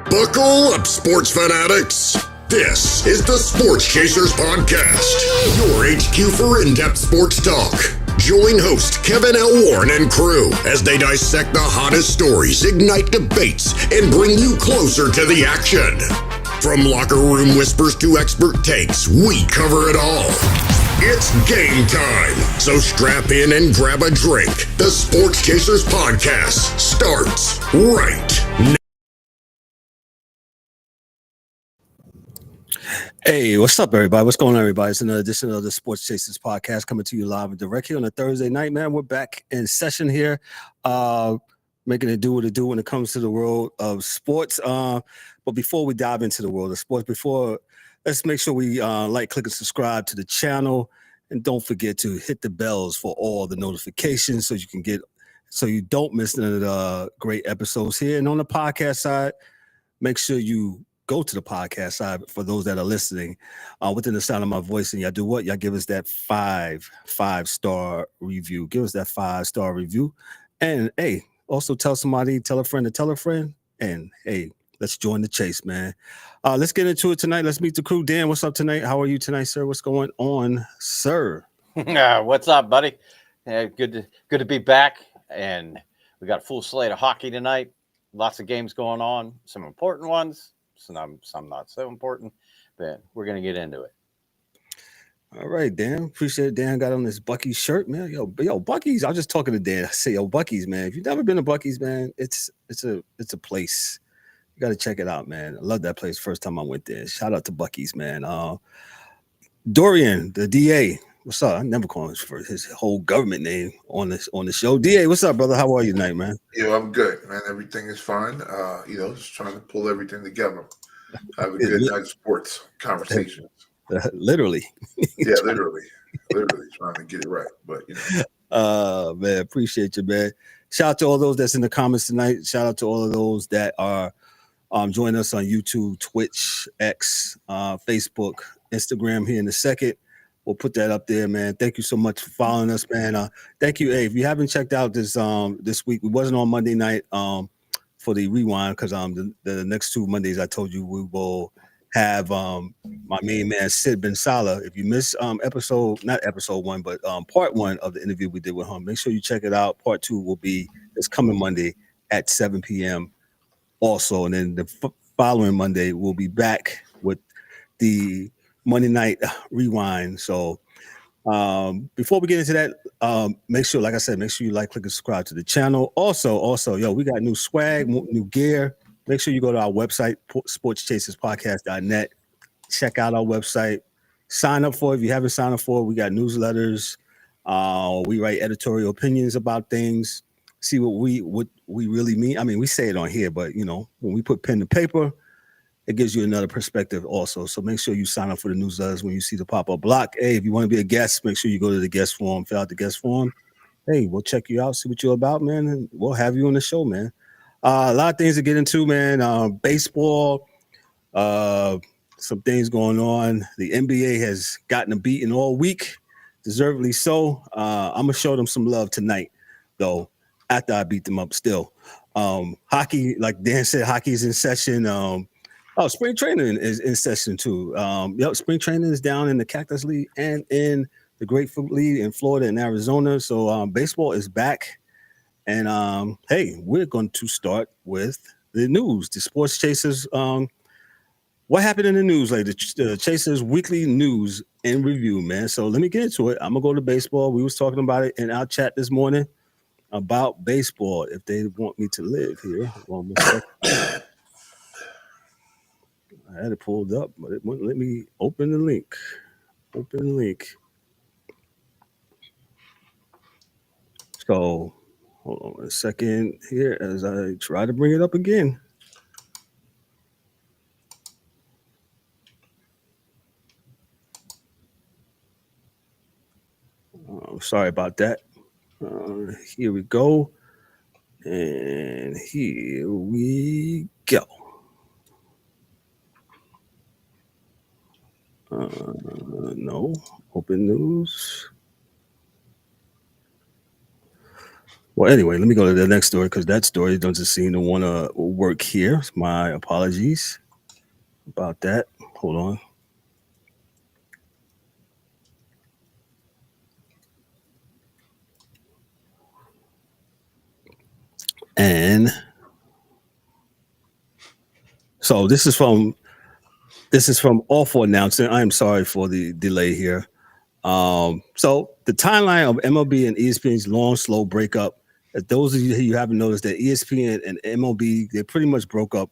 Buckle up, sports fanatics. This is the Sports Chasers Podcast, your HQ for in-depth sports talk. Join host Kevin L. Warren and crew as they dissect the hottest stories, ignite debates, and bring you closer to the action. From locker room whispers to expert takes, we cover it all. It's game time, so strap in and grab a drink. The Sports Chasers Podcast starts right now. Hey, what's up, everybody? What's going on, everybody? It's another edition of the Sports Chasers Podcast coming to you live and direct here on a Thursday night, man. We're back in session here, making it do what it do when it comes to the world of sports. But before we dive into the world of sports, let's make sure we like, click, and subscribe to the channel. And don't forget to hit the bells for all the notifications so you don't miss none of the great episodes here. And on the podcast side, make sure you go to the podcast side for those that are listening within the sound of my voice, and y'all do what? Y'all give us that five-star review. Give us that 5-star review. And hey, also tell somebody, tell a friend to tell a friend. And hey, let's join the chase, man. Let's get into it tonight. Let's meet the crew. Dan, what's up tonight? How are you tonight, sir? What's going on, sir? What's up, buddy? Good to be back. And we got a full slate of hockey tonight. Lots of games going on. Some important ones. Some not so important, but we're going to get into it. All right, Dan. Appreciate it. Dan got on this Buc-ee's shirt, man. Yo, Buc-ee's. I was just talking to Dan. I say, yo, Buc-ee's, man. If you've never been to Buc-ee's, man, it's a place. You got to check it out, man. I love that place. First time I went there. Shout out to Buc-ee's, man. Dorian, the DA. What's up? I never call him for his whole government name on the show. DA, what's up, brother? How are you tonight, man? Yo, I'm good, man. Everything is fine. Just trying to pull everything together. Have a good night of sports conversations. Literally. Yeah, literally trying to get it right. But man, appreciate you, man. Shout out to all those that's in the comments tonight. Shout out to all of those that are joining us on YouTube, Twitch, X, Facebook, Instagram here in a second. We'll put that up there, man. Thank you so much for following us, man. Thank you. Hey, if you haven't checked out this week, we wasn't on Monday night for the rewind because the next 2 Mondays I told you we will have my main man Sid Ben Salah. If you missed not episode 1, but part 1 of the interview we did with him, make sure you check it out. Part 2 will be this coming Monday at 7 p.m. also, and then the following Monday we'll be back with the Monday night rewind. So before we get into that, make sure you like, click, and subscribe to the channel. Also, yo, we got new swag, new gear. Make sure you go to our website, sportschaserspodcast.net. Check out our website. Sign up for it if you haven't signed up for it. We got newsletters. We write editorial opinions about things. See what we really mean. I mean, we say it on here, but when we put pen to paper, it gives you another perspective also. So make sure you sign up for the newsletters when you see the pop-up block. Hey, if you want to be a guest, make sure you go to the guest form, fill out the guest form. Hey, we'll check you out, see what you're about, man, and we'll have you on the show, man. A lot of things to get into, man. Baseball, some things going on. The NBA has gotten a beating all week, deservedly so. I'm going to show them some love tonight, though, after I beat them up still. Hockey, like Dan said, hockey's in session. Spring training is in session too. Spring training is down in the Cactus League and in the Grapefruit League in Florida and Arizona. So baseball is back. And hey, we're going to start with the news. The Sports Chasers. What happened in the news? Like the Chasers weekly news and review, man. So let me get into it. I'm gonna go to baseball. We was talking about it in our chat this morning about baseball. If they want me to live here, one second. I had it pulled up, but it wouldn't let me open the link. So hold on a second here as I try to bring it up again. Sorry about that. Here we go. And here we go. No, open news. Well, anyway, let me go to the next story because that story doesn't seem to want to work here. My apologies about that. Hold on. And so this is from Awful Announcing. I am sorry for the delay here. So the timeline of MLB and ESPN's long, slow breakup. Those of you who haven't noticed that ESPN and MLB, they pretty much broke up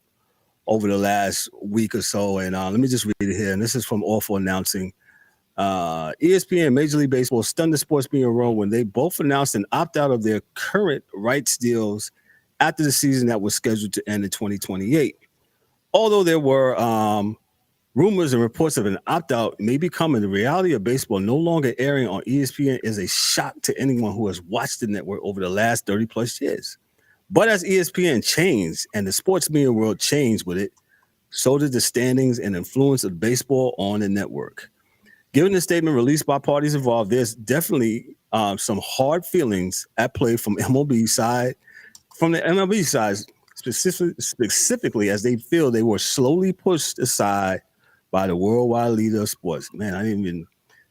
over the last week or so. And let me just read it here. And this is from Awful Announcing. ESPN and Major League Baseball stunned the sports media world when they both announced an opt-out of their current rights deals after the season that was scheduled to end in 2028. Although there were rumors and reports of an opt-out may be coming, the reality of baseball no longer airing on ESPN is a shock to anyone who has watched the network over the last 30 plus years. But as ESPN changed and the sports media world changed with it, so did the standings and influence of baseball on the network. Given the statement released by parties involved, there's definitely some hard feelings at play from MLB side, from the MLB side specifically as they feel they were slowly pushed aside by the worldwide leader of sports. Man,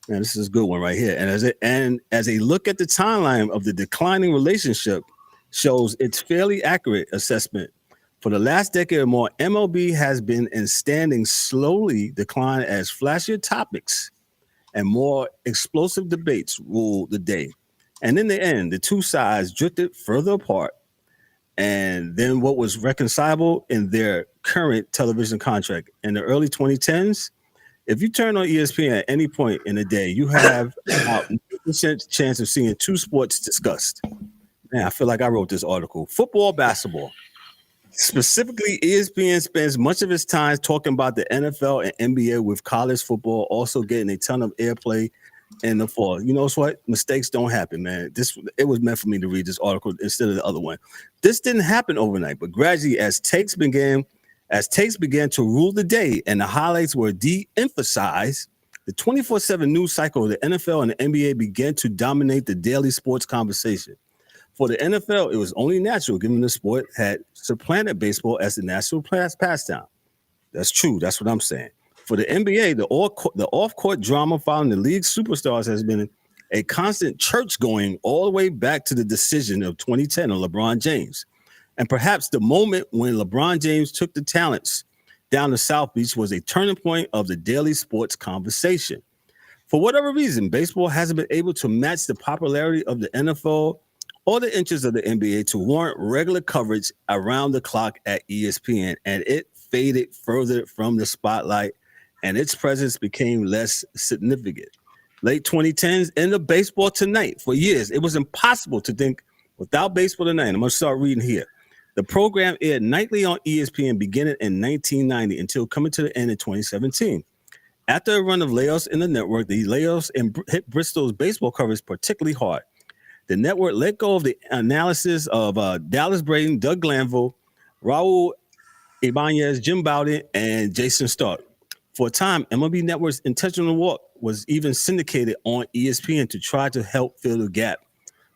this is a good one right here. And as a look at the timeline of the declining relationship shows its fairly accurate assessment. For the last decade or more, MLB has been in standing slowly decline as flashier topics and more explosive debates ruled the day. And in the end, the two sides drifted further apart. And then what was reconcilable in their current television contract. In the early 2010s, if you turn on ESPN at any point in the day, you have about 90% chance of seeing two sports discussed. Man, I feel like I wrote this article. Football, basketball. Specifically, ESPN spends much of its time talking about the NFL and NBA, with college football also getting a ton of airplay in the fall. You know what? Mistakes don't happen, man. It was meant for me to read this article instead of the other one. This didn't happen overnight, but gradually as takes began to rule the day and the highlights were de-emphasized, the 24/7 news cycle of the NFL and the NBA began to dominate the daily sports conversation. For the NFL, it was only natural given the sport had supplanted baseball as the national pastime. That's true. That's what I'm saying. For the NBA, the off-court drama following the league's superstars has been a constant church going all the way back to the decision of 2010 of LeBron James. And perhaps the moment when LeBron James took the talents down to South Beach was a turning point of the daily sports conversation. For whatever reason, baseball hasn't been able to match the popularity of the NFL or the interest of the NBA to warrant regular coverage around the clock at ESPN, and it faded further from the spotlight, and its presence became less significant. Late 2010s, end of Baseball Tonight. For years, it was impossible to think without Baseball Tonight. I'm going to start reading here. The program aired nightly on ESPN beginning in 1990 until coming to the end in 2017. After a run of layoffs in the network, the layoffs hit Bristol's baseball coverage particularly hard. The network let go of the analysis of Dallas Braden, Doug Glanville, Raul Ibanez, Jim Bowden, and Jason Stark. For a time, MLB Network's Intentional Walk was even syndicated on ESPN to try to help fill the gap,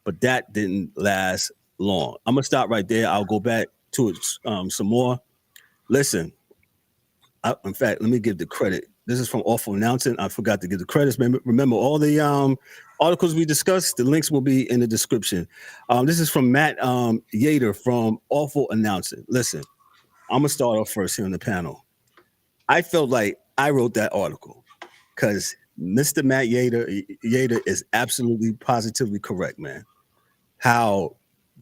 but that didn't last long. I'm going to stop right there. I'll go back to it some more. Listen, in fact, let me give the credit. This is from Awful Announcing. I forgot to give the credits. Remember all the articles we discussed, the links will be in the description. This is from Matt Yater from Awful Announcing. Listen, I'm going to start off first here on the panel. I felt like I wrote that article because Mr. Matt Yater is absolutely positively correct, man. How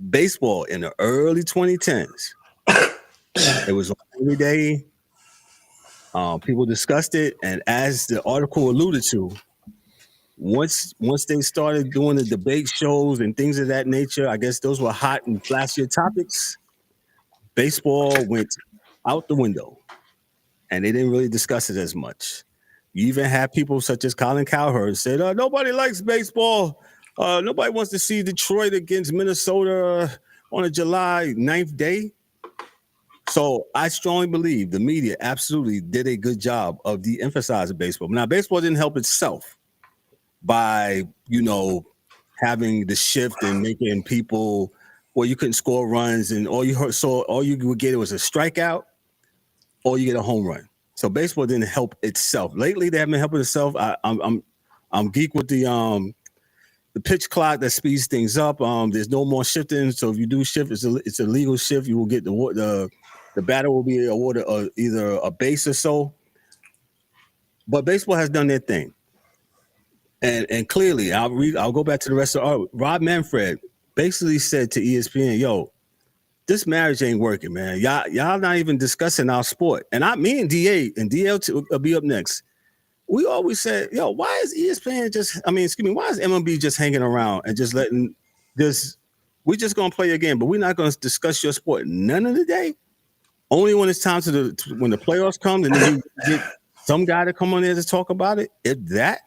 baseball in the early 2010s, it was on every day. People discussed it, and as the article alluded to, once they started doing the debate shows and things of that nature, I guess those were hot and flashier topics. Baseball went out the window, and they didn't really discuss it as much. You even have people such as Colin Cowherd said, nobody likes baseball. Nobody wants to see Detroit against Minnesota on a July 9th day. So I strongly believe the media absolutely did a good job of de-emphasizing baseball. Now, baseball didn't help itself by, having the shift and making people where you couldn't score runs, and all you would get was a strikeout, or you get a home run. So baseball didn't help itself. Lately, they haven't been helping itself. I'm geek with the pitch clock that speeds things up. There's no more shifting. So if you do shift, it's a legal shift. You will get the batter will be awarded either a base or so. But baseball has done their thing, and clearly, I'll go back to the rest of art. Rob Manfred basically said to ESPN, "Yo, this marriage ain't working, man. Y'all not even discussing our sport." And me and DA and DL will be up next. We always said, "Yo, why is ESPN why is MLB just hanging around and just letting this? We're just gonna play your game, but we're not gonna discuss your sport none of the day. Only when it's time when the playoffs come, and then you get some guy to come on there to talk about it. If that,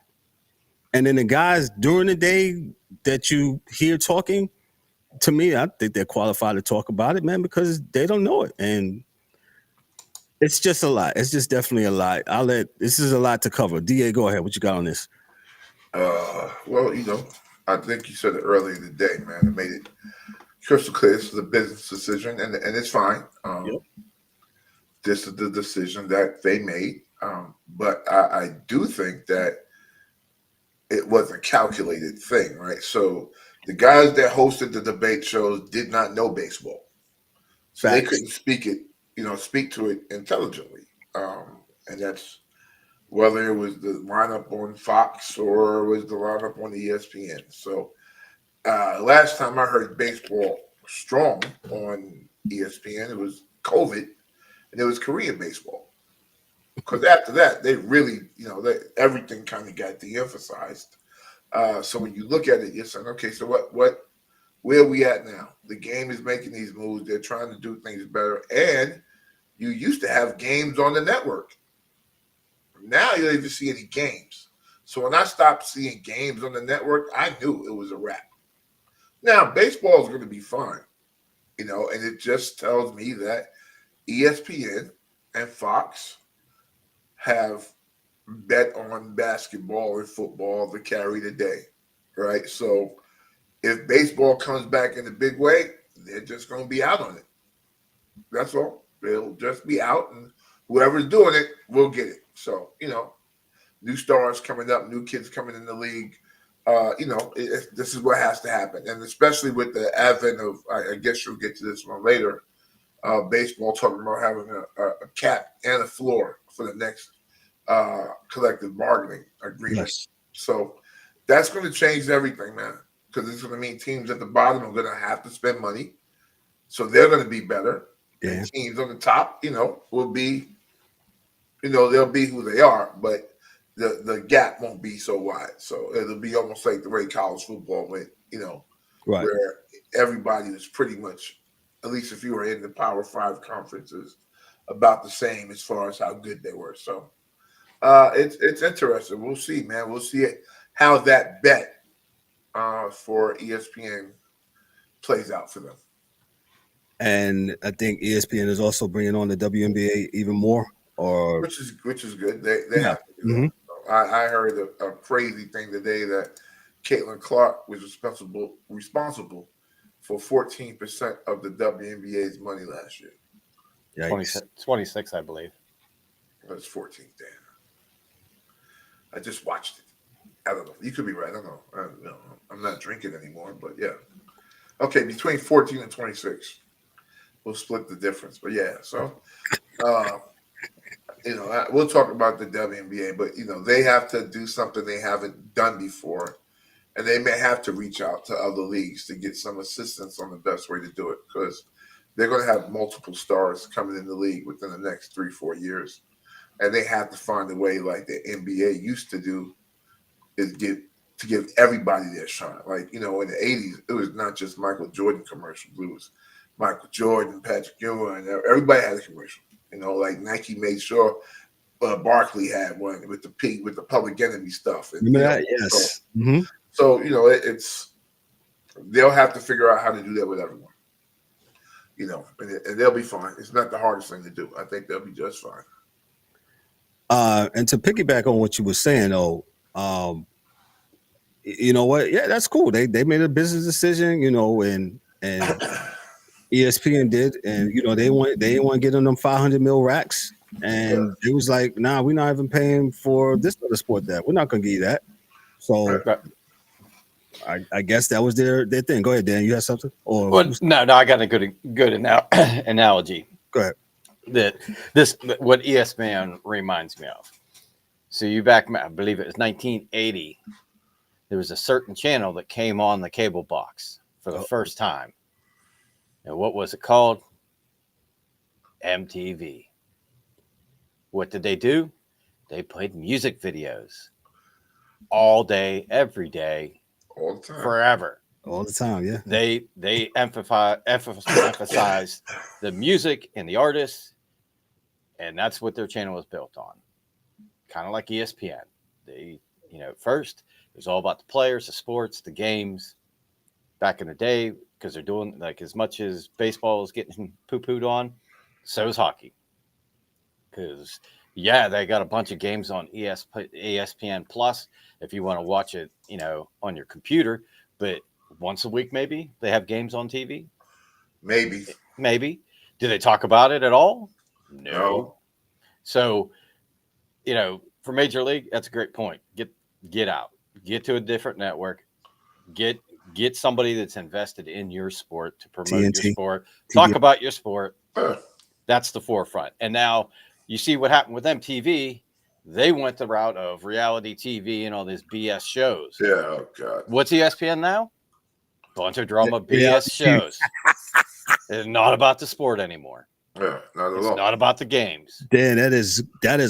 and then the guys during the day that you hear talking, to me, I think they're qualified to talk about it, man, because they don't know it, and it's just a lot. It's just definitely a lot. This is a lot to cover. DA, go ahead. What you got on this? Well, I think you said it earlier in the day, man. It made it crystal clear. This is a business decision, and it's fine. Yep. This is the decision that they made. But I do think that it was a calculated thing, right? So the guys that hosted the debate shows did not know baseball. So Facts. They couldn't speak to it intelligently. And that's whether it was the lineup on Fox or it was the lineup on ESPN. So last time I heard baseball strong on ESPN, it was COVID, and it was Korean baseball. Because after that, they really, everything kind of got de-emphasized. So when you look at it, you're saying, okay, so where are we at now? The game is making these moves. They're trying to do things better. And you used to have games on the network. Now you don't even see any games. So when I stopped seeing games on the network, I knew it was a wrap. Now, baseball is going to be fine, and it just tells me that ESPN and Fox have bet on basketball and football to carry the day, right? So if baseball comes back in a big way, they're just going to be out on it. That's all. They'll just be out, and whoever's doing it will get it. So, new stars coming up, new kids coming in the league. This is what has to happen. And especially with the advent of, I guess you'll get to this one later, baseball talking about having a cap and a floor for the next collective bargaining agreement. Yes. So that's going to change everything, man, because it's going to mean teams at the bottom are going to have to spend money. So they're going to be better. Yeah. And teams on the top, will be, they'll be who they are, but the gap won't be so wide. So it'll be almost like the way college football went, right, where everybody was pretty much, at least if you were in the Power 5 conferences, about the same as far as how good they were. So it's interesting. We'll see, man. We'll see how that bet for ESPN plays out for them. And I think ESPN is also bringing on the WNBA even more, which is good. They have to do that. I heard a crazy thing today that Caitlin Clark was responsible for 14% of the WNBA's money last year. 26, I believe. That's 14, Dan. I just watched it. I don't know. You could be right. I don't know. I'm not drinking anymore, but yeah. Okay, between 14 and 26. We'll split the difference. But yeah, so we'll talk about the WNBA, but they have to do something they haven't done before, and they may have to reach out to other leagues to get some assistance on the best way to do it, because they're going to have multiple stars coming in the league within the next 3-4 years, and they have to find a way, like the NBA used to do, is to give everybody their shine. Like in the 80s, it was not just Michael Jordan commercials; it was Michael Jordan, Patrick Ewing, and everybody had a commercial. Like Nike made sure Barkley had one with the Public Enemy stuff. And, remember that? Yes. So it's they'll have to figure out how to do that with everyone. And they'll be fine. It's not the hardest thing to do. I think they'll be just fine. And to piggyback on what you were saying, though, you know what? Yeah, that's cool. They made a business decision, and and ESPN did, and they didn't want to get on them 500 mil racks, and it was like, nah, we're not even paying for this other sport. That we're not gonna give you that. So I guess that was their thing. Go ahead, Dan. You have something? Or well, no, I got a good analogy. Go ahead. What ESPN reminds me of. So I believe it was 1980. There was a certain channel that came on the cable box for the first time. And what was it called? MTV. What did they do? They played music videos all day, every day, all the time, forever. All the time, yeah. They emphasized the music and the artists, and that's what their channel was built on. Kind of like ESPN. First it was all about the players, the sports, the games. Back in the day, because they're doing like as much as baseball is getting poo-pooed on, so is hockey. Because they got a bunch of games on ESPN Plus if you want to watch it, on your computer. But once a week, maybe they have games on TV. Maybe. Do they talk about it at all? No. So, for Major League, that's a great point. Get out, get to a different network, get somebody that's invested in your sport to promote your sport, talk about your sport. That's the forefront. And now you see what happened with MTV. They went the route of reality TV and all these BS shows. Yeah, oh God. What's ESPN now? Bunch of drama BS shows. It's not about the sport anymore. Yeah, not at all. It's not about the games. Dan, that is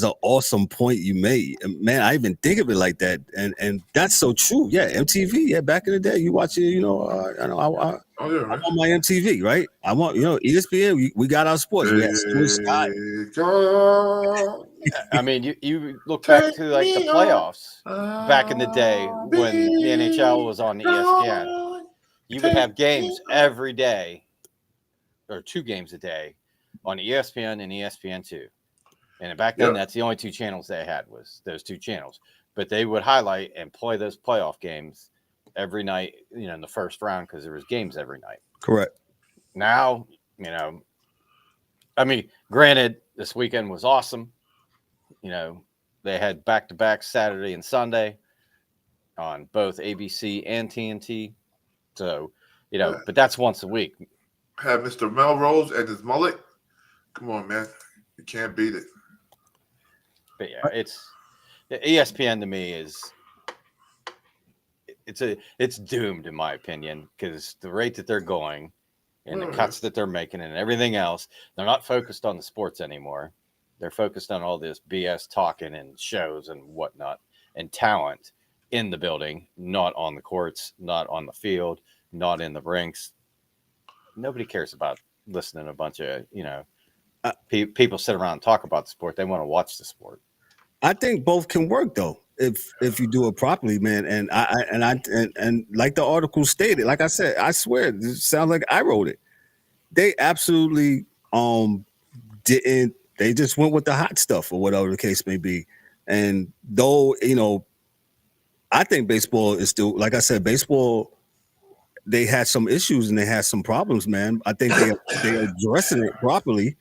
an awesome point you made. Man, I even think of it like that, and that's so true. Yeah, MTV. Yeah, back in the day, you watch it. I'm on my MTV, right? I want ESPN. We got our sports. We had Sky. I mean, you look back to like the playoffs back in the day when the NHL was on ESPN. You would have games every day, or 2 games a day, on ESPN and ESPN2. And back then, that's the only 2 channels they had, was those 2 channels. But they would highlight and play those playoff games every night, in the first round, because there was games every night. Correct. Now, granted, this weekend was awesome. They had back-to-back Saturday and Sunday on both ABC and TNT. So, but that's once a week. Have Mr. Melrose and his mullet. Come on, man. You can't beat it. But it's ESPN to me it's doomed, in my opinion, because the rate that they're going and the cuts that they're making and everything else, they're not focused on the sports anymore. They're focused on all this BS talking and shows and whatnot, and talent in the building, not on the courts, not on the field, not in the rinks. Nobody cares about listening to a bunch of, people sit around and talk about the sport. They want to watch the sport. I think both can work though, if you do it properly, man. And I like the article stated, like I said, I swear, it sounds like I wrote it. They absolutely didn't. They just went with the hot stuff or whatever the case may be. And though I think baseball is still, like I said, baseball. They had some issues and they had some problems, man. I think they're addressing it properly.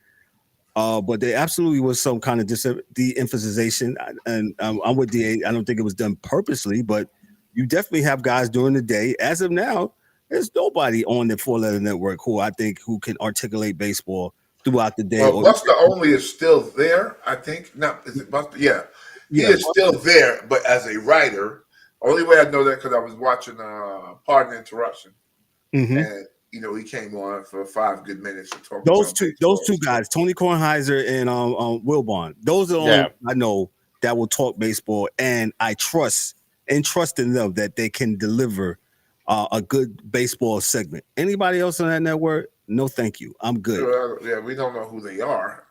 But there absolutely was some kind of de-emphasization, and I'm with DA. I don't think it was done purposely, but you definitely have guys during the day. As of now, there's nobody on the 4-letter network who can articulate baseball throughout the day. Well, Buster Olney is still there, I think. No, is it Buster? Yeah. He is still there, but as a writer, only way I know that because I was watching Pardon Interruption, and he came on for 5 good minutes to talk. Those two guys, Tony Kornheiser and Wilbon. Those are the only I know that will talk baseball, and I trust in them that they can deliver a good baseball segment. Anybody else on that network? No, thank you. I'm good. We don't know who they are.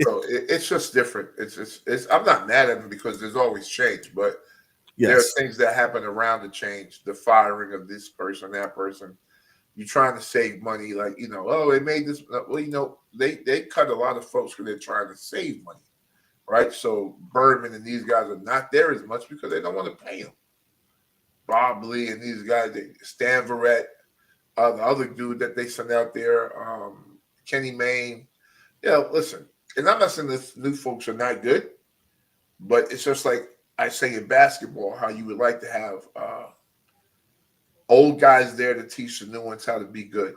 So it's just different. It's. I'm not mad at them because there's always change, but there are things that happen around the change. The firing of this person, that person. You're trying to save money, like they made this. Well, they cut a lot of folks because they're trying to save money, right? So Berman and these guys are not there as much because they don't want to pay them. Bob Lee and these guys, Stan Verrett. The other dude that they sent out there, Kenny Mayne. Yeah, listen, and I'm not saying this new folks are not good, but it's just like I say in basketball, how you would like to have old guys there to teach the new ones how to be good.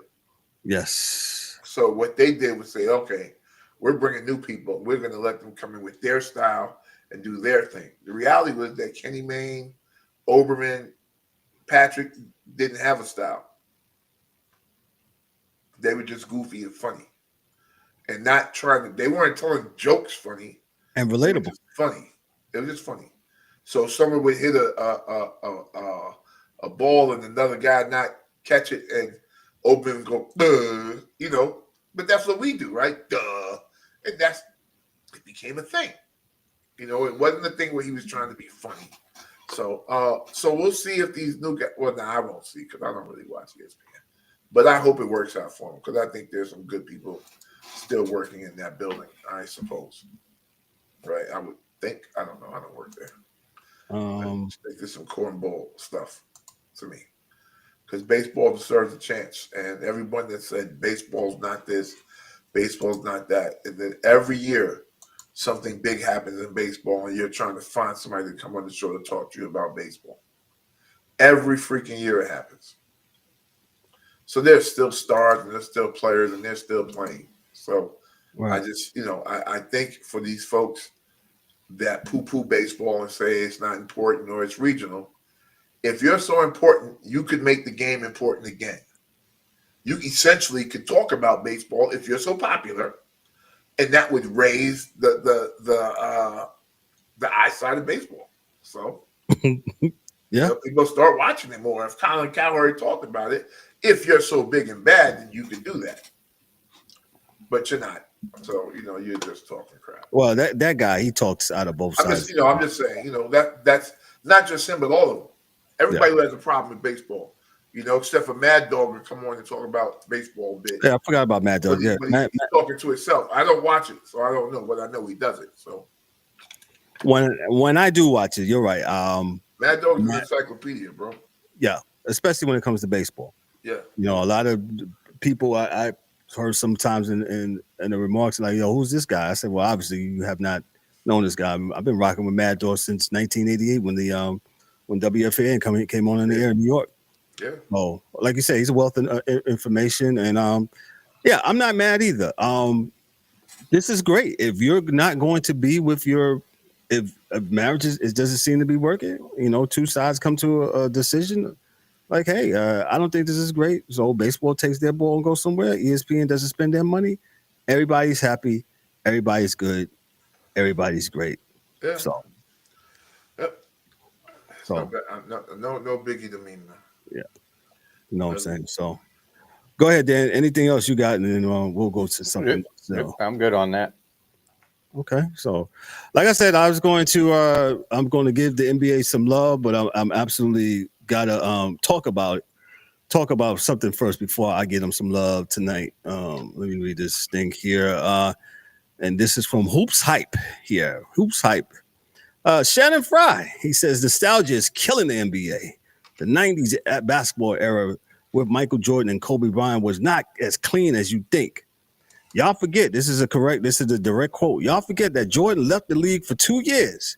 Yes. So what they did was say, okay, we're bringing new people. We're going to let them come in with their style and do their thing. The reality was that Kenny Mayne, Oberman, Patrick didn't have a style. They were just goofy and funny, and not trying to. They weren't telling jokes funny and relatable. Funny. It was just funny. So someone would hit a ball and another guy not catch it, and Oberman go, duh, you know. But that's what we do, right? Duh, and it became a thing. You know, it wasn't a thing where he was trying to be funny. So we'll see if these new guys. Well, I won't see because I don't really watch ESPN. But I hope it works out for them because I think there's some good people still working in that building, I suppose. Right? I would think. I don't know. I don't work there. I think there's some cornball stuff to me because baseball deserves a chance. And everyone that said baseball's not this, baseball's not that, and then every year something big happens in baseball and you're trying to find somebody to come on the show to talk to you about baseball. Every freaking year it happens. So there's still stars and there's still players and they're still playing. So right. I just, I think for these folks that poo-poo baseball and say it's not important or it's regional, if you're so important, you could make the game important again. You essentially could talk about baseball if you're so popular, and that would raise the eyesight of baseball. So yeah, people start watching it more. If Colin Cowherd talked about it, if you're so big and bad, then you can do that. But you're not. So, you're just talking crap. Well, that guy, he talks out of both sides. I'm just saying, that's not just him, but all of them. Everybody who has a problem with baseball, except for Mad Dog will come on and talk about baseball a bit. Yeah, I forgot about Mad Dog. But he's talking to himself. I don't watch it, so I don't know, but I know he does it. So when I do watch it, you're right. Mad Dog is an encyclopedia, bro. Yeah, especially when it comes to baseball. Yeah. A lot of people I heard sometimes in the remarks like, who's this guy? I said, well, obviously you have not known this guy. I've been rocking with Mad Dog since 1988 when WFAN came on in the air in New York. Yeah. Oh, like you say, he's a wealth of information, and I'm not mad either. This is great. If you're not going to be with if marriage doesn't seem to be working, two sides come to a decision. Like, hey, I don't think this is great. So baseball takes their ball and goes somewhere. ESPN doesn't spend their money. Everybody's happy. Everybody's good. Everybody's great. Yeah. So. Yep. So no biggie to me, man. Yeah. You know what I'm saying? So go ahead, Dan. Anything else you got? And then we'll go to something. So. I'm good on that. Okay. So like I said, I'm going to give the NBA some love, but I'm absolutely gotta talk about something first before I give them some love tonight. Let me read this thing here. And this is from Hoops Hype here. Hoops Hype. Shannon Fry, he says nostalgia is killing the NBA. The 90s basketball era with Michael Jordan and Kobe Bryant was not as clean as you think. Y'all forget, this is a direct quote. Y'all forget that Jordan left the league for 2 years.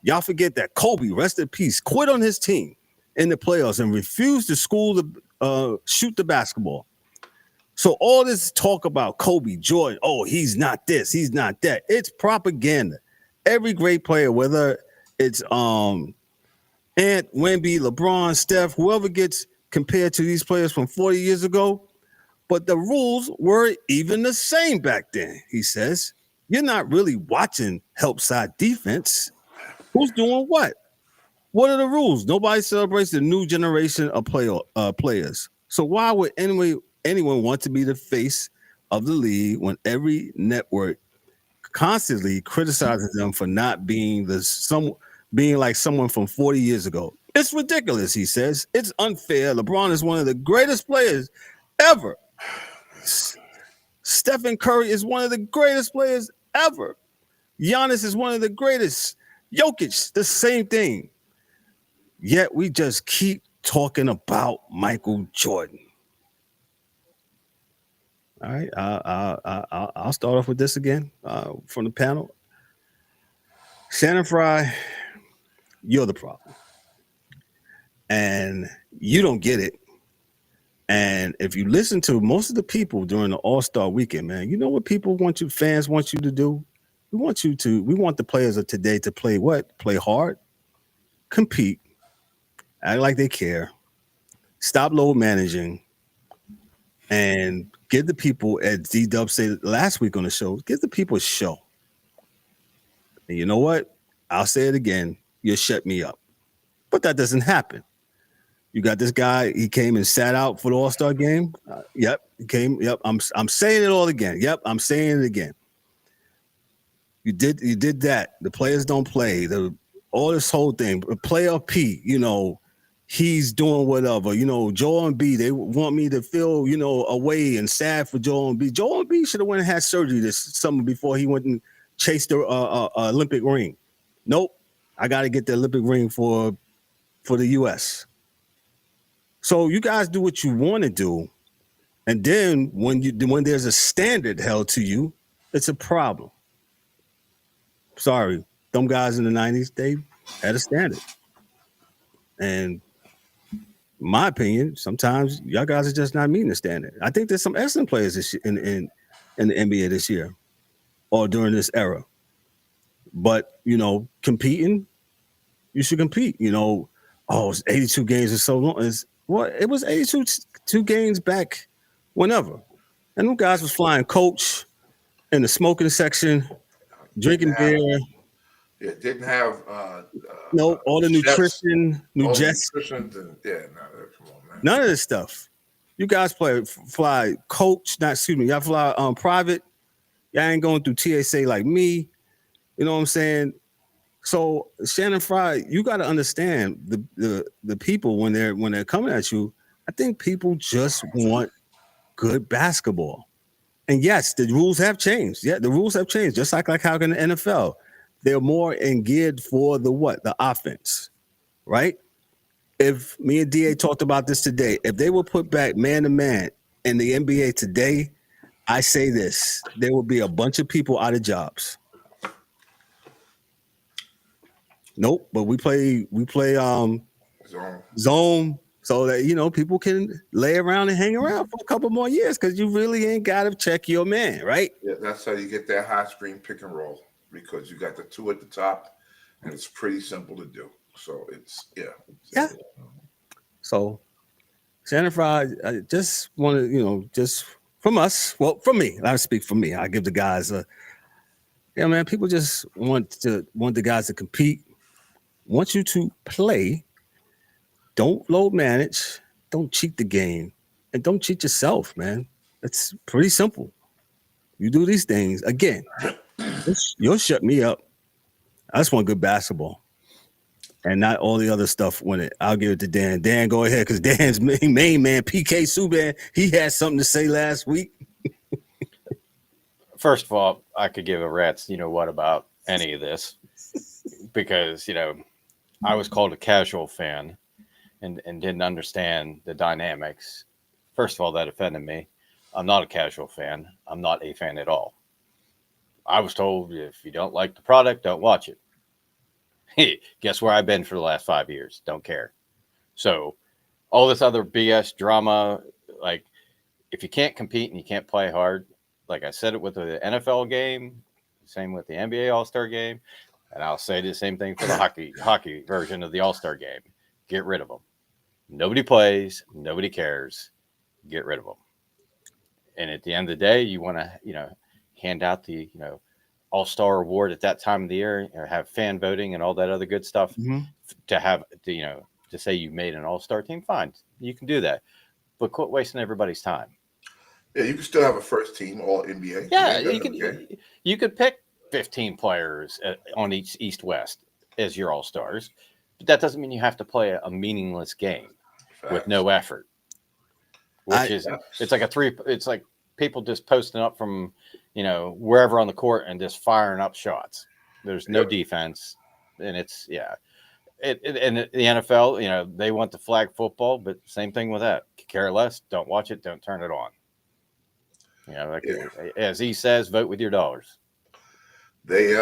Y'all forget that Kobe, rest in peace, quit on his team in the playoffs and refused to shoot the basketball. So all this talk about Kobe, Jordan, he's not this, he's not that. It's propaganda. Every great player, whether it's Ant, Wemby, LeBron, Steph, whoever gets compared to these players from 40 years ago, but the rules were even the same back then, he says. You're not really watching help side defense. Who's doing what? What are the rules? Nobody celebrates the new generation of players. So why would anyone want to be the face of the league when every network constantly criticizes them for not being being like someone from 40 years ago? It's ridiculous, he says. It's unfair. LeBron is one of the greatest players ever. Stephen Curry is one of the greatest players ever. Giannis is one of the greatest. Jokic, the same thing. Yet we just keep talking about Michael Jordan. All right, I'll start off with this again from the panel. Shannon Fry, you're the problem, and you don't get it. And if you listen to most of the people during the All-Star weekend, man, you know what fans want you to do? We want the players of today to play what? Play hard, compete, act like they care, stop load managing, and give the people, as D-Dub said last week on the show, give the people a show. And you know what? I'll say it again. You'll shut me up. But that doesn't happen. You got this guy. He came and sat out for the All-Star game. Yep, he came. Yep, I'm saying it all again. Yep, I'm saying it again. You did that. The players don't play. All this whole thing. Player P, he's doing whatever. Joel Embiid, they want me to feel, away and sad for Joel Embiid. Joel Embiid should have went and had surgery this summer before he went and chased the Olympic ring. Nope, I got to get the Olympic ring for the U.S. So you guys do what you want to do, and then when there's a standard held to you, it's a problem. Sorry, them guys in the 90s, they had a standard. And my opinion, sometimes y'all guys are just not meeting the standard. I think there's some excellent players in the NBA this year or during this era. But, competing, you should compete. It's 82 games or so long. It was 82 games back whenever. And them guys was flying coach in the smoking section, drinking beer. It didn't have all the nutrition, come on, man. None of this stuff. You guys fly coach, y'all fly private. Y'all ain't going through TSA like me. You know what I'm saying? So Shannon Fry, you got to understand the people when they're coming at you. I think people just want good basketball. And yes, the rules have changed. Yeah, the rules have changed. Just like how in the NFL, they're more geared for the offense, right? If me and DA talked about this today, if they would put back man to man in the NBA today, I say this: there will be a bunch of people out of jobs. Nope, but we play zone so that people can lay around and hang around for a couple more years because you really ain't got to check your man, right? Yeah, that's how you get that high screen pick and roll because you got the two at the top, and it's pretty simple to do. So yeah. So, Shannon Fry, I just want to just from us. Well, from me, I speak for me. I give the guys man. People just want the guys to compete. Want you to play. Don't load manage. Don't cheat the game. And don't cheat yourself, man. It's pretty simple. You do these things, again, you'll shut me up. I just want good basketball. And not all the other stuff when it. I'll give it to Dan. Dan, go ahead, because Dan's main man, PK Subban, he had something to say last week. First of all, I could give a rat's what about any of this. Because, I was called a casual fan and didn't understand the dynamics. First of all, that offended me. I'm not a casual fan. I'm not a fan at all. I was told if you don't like the product, don't watch it. Hey, guess where I've been for the last 5 years? Don't care. So all this other BS drama, like if you can't compete and you can't play hard, like I said it with the NFL game, same with the NBA All-Star game, and I'll say the same thing for the hockey version of the All-Star game. Get rid of them. Nobody plays. Nobody cares. Get rid of them. And at the end of the day, you want to, hand out the, All-Star award at that time of the year, have fan voting and all that other good stuff to have, to say you made an All-Star team. Fine. You can do that. But quit wasting everybody's time. Yeah, you can still have a first team All NBA. Yeah, you could pick 15 players on each East-West as your All-Stars, but that doesn't mean you have to play a meaningless game with no effort. It's like people just posting up from, wherever on the court and just firing up shots. There's no defense, and it's and the NFL, they want the flag football, but same thing with that. Care less. Don't watch it. Don't turn it on. Yeah, like as he says, vote with your dollars. They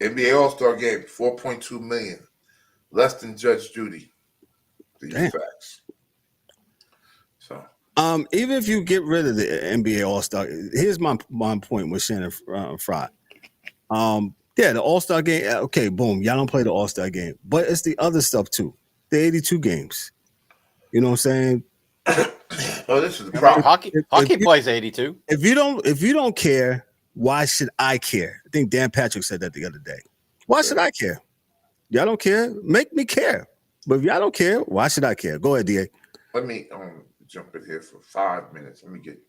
NBA All-Star game, 4.2 million, less than Judge Judy. These Damn. facts. So even if you get rid of the NBA All-Star, here's my point with Shannon Fry. Yeah, the All-Star game. Okay, boom. Y'all don't play the All-Star game, but it's the other stuff too. The 82 games. You know what I'm saying? oh, this is the problem. Hockey plays 82. If you don't care, why should I care? I think Dan Patrick said that the other day. Why should I care? Y'all don't care? Make me care. But if y'all don't care, why should I care? Go ahead, DA. Let me jump in here for 5 minutes. Let me get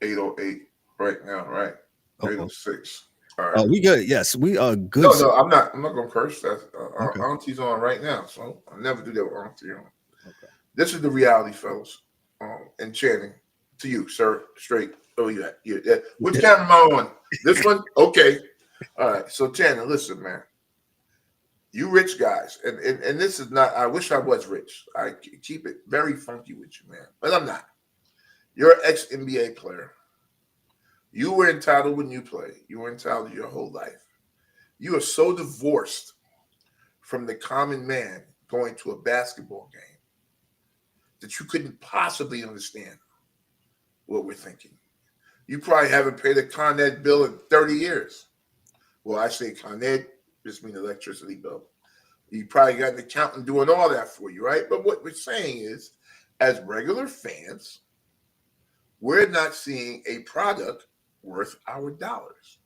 8:08 right now, right? 8:06. All right. Oh, we good. Yes, we are good. No, I'm not gonna curse. That's okay. Auntie's on right now, so I'll never do that with Auntie on. Okay. This is the reality, fellas. And Channing, to you, sir, straight. Oh, yeah. Which camera am I on? This one? Okay. All right. So Channing, listen, man. You rich guys, and this is not. I wish I was rich. I keep it very funky with you, man, but I'm not. You're an ex-NBA player. You were entitled when you played. You were entitled your whole life. You are so divorced from the common man going to a basketball game that you couldn't possibly understand what we're thinking. You probably haven't paid a Con Ed bill in 30 years. Well, I say Con Ed, just mean electricity bill. You probably got an accountant doing all that for you, right? But what we're saying is, as regular fans, we're not seeing a product worth our dollars.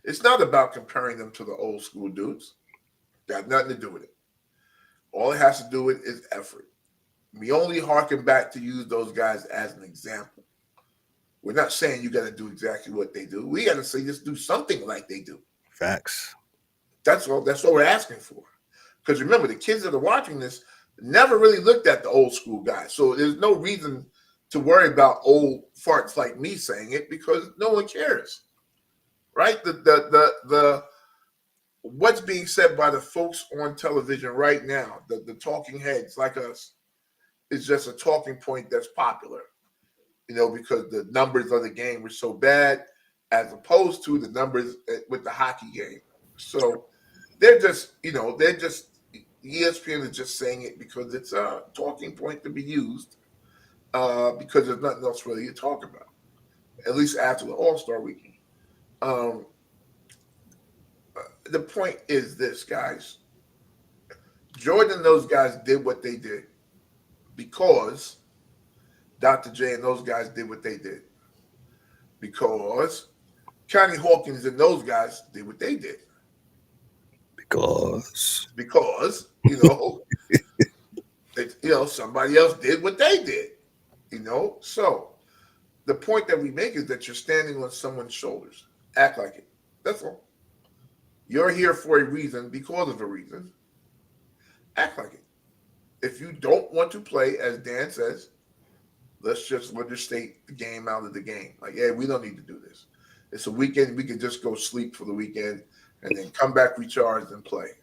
It's not about comparing them to the old school dudes. Got nothing to do with it. All it has to do with is effort. We only harken back to use those guys as an example. We're not saying you got to do exactly what they do. We got to say just do something like they do. Facts. That's all. That's what we're asking for. Because remember, the kids that are watching this never really looked at the old school guys. So there's no reason to worry about old farts like me saying it because no one cares, right? The what's being said by the folks on television right now, the talking heads like us, is just a talking point that's popular, because the numbers of the game were so bad as opposed to the numbers with the hockey game. So they're just, ESPN is just saying it because it's a talking point to be used. Because there's nothing else really to talk about, at least after the All-Star weekend. The point is this, guys. Jordan and those guys did what they did because Dr. J and those guys did what they did. Because Connie Hawkins and those guys did what they did. Because somebody else did what they did. So the point that we make is that you're standing on someone's shoulders. Act like it. That's all. You're here for a reason because of a reason. Act like it. If you don't want to play, as Dan says, let's just understate the game out of the game. Like, hey, we don't need to do this. It's a weekend. We can just go sleep for the weekend and then come back recharged and play.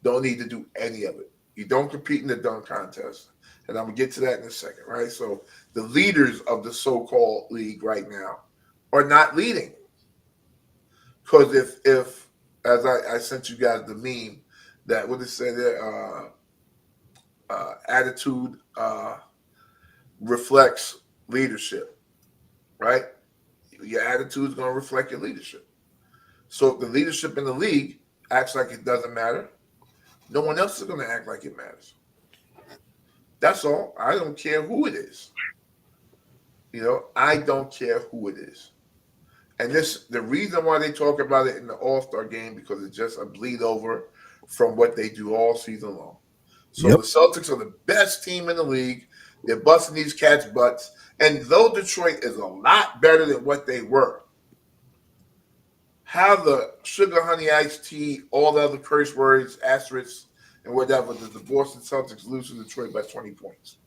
Don't need to do any of it. You don't compete in the dunk contest. And I'm going to get to that in a second, right? So the leaders of the so-called league right now are not leading. Because if as I sent you guys the meme, that what it said there, attitude reflects leadership, right? Your attitude is going to reflect your leadership. So if the leadership in the league acts like it doesn't matter, no one else is going to act like it matters. That's all. I don't care who it is. I don't care who it is. And the reason why they talk about it in the All-Star game, because it's just a bleed over from what they do all season long. So The Celtics are the best team in the league. They're busting these cats' butts. And though Detroit is a lot better than what they were, how the sugar, honey, iced tea, all the other curse words, asterisks, and whatever, does the Boston Celtics lose to Detroit by 20 points?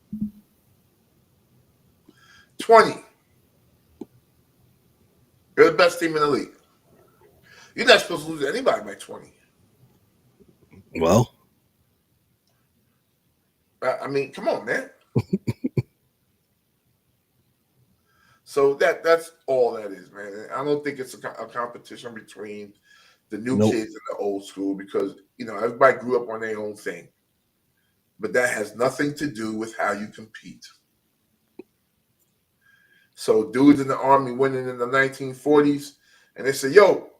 20. You're the best team in the league. You're not supposed to lose to anybody by 20. Well, I mean, come on, man. So that's all that is, man. And I don't think it's a competition between the new kids and the old school because, everybody grew up on their own thing. But that has nothing to do with how you compete. So dudes in the Army winning in the 1940s, and they say, yo,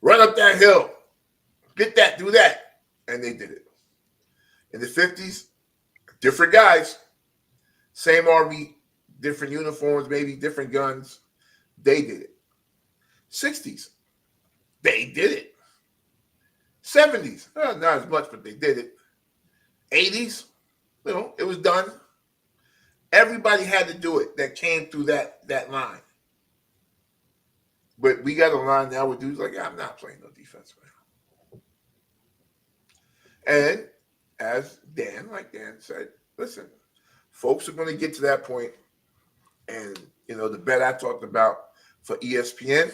run up that hill. Get that, do that. And they did it. In the 50s, different guys, same Army, different uniforms, maybe different guns. They did it. 60s, they did it. 70s, not as much, but they did it. 80s, it was done. Everybody had to do it that came through that line. But we got a line now where dudes like, I'm not playing no defense, man. And as Dan said, listen, folks are going to get to that point, and the bet I talked about for ESPN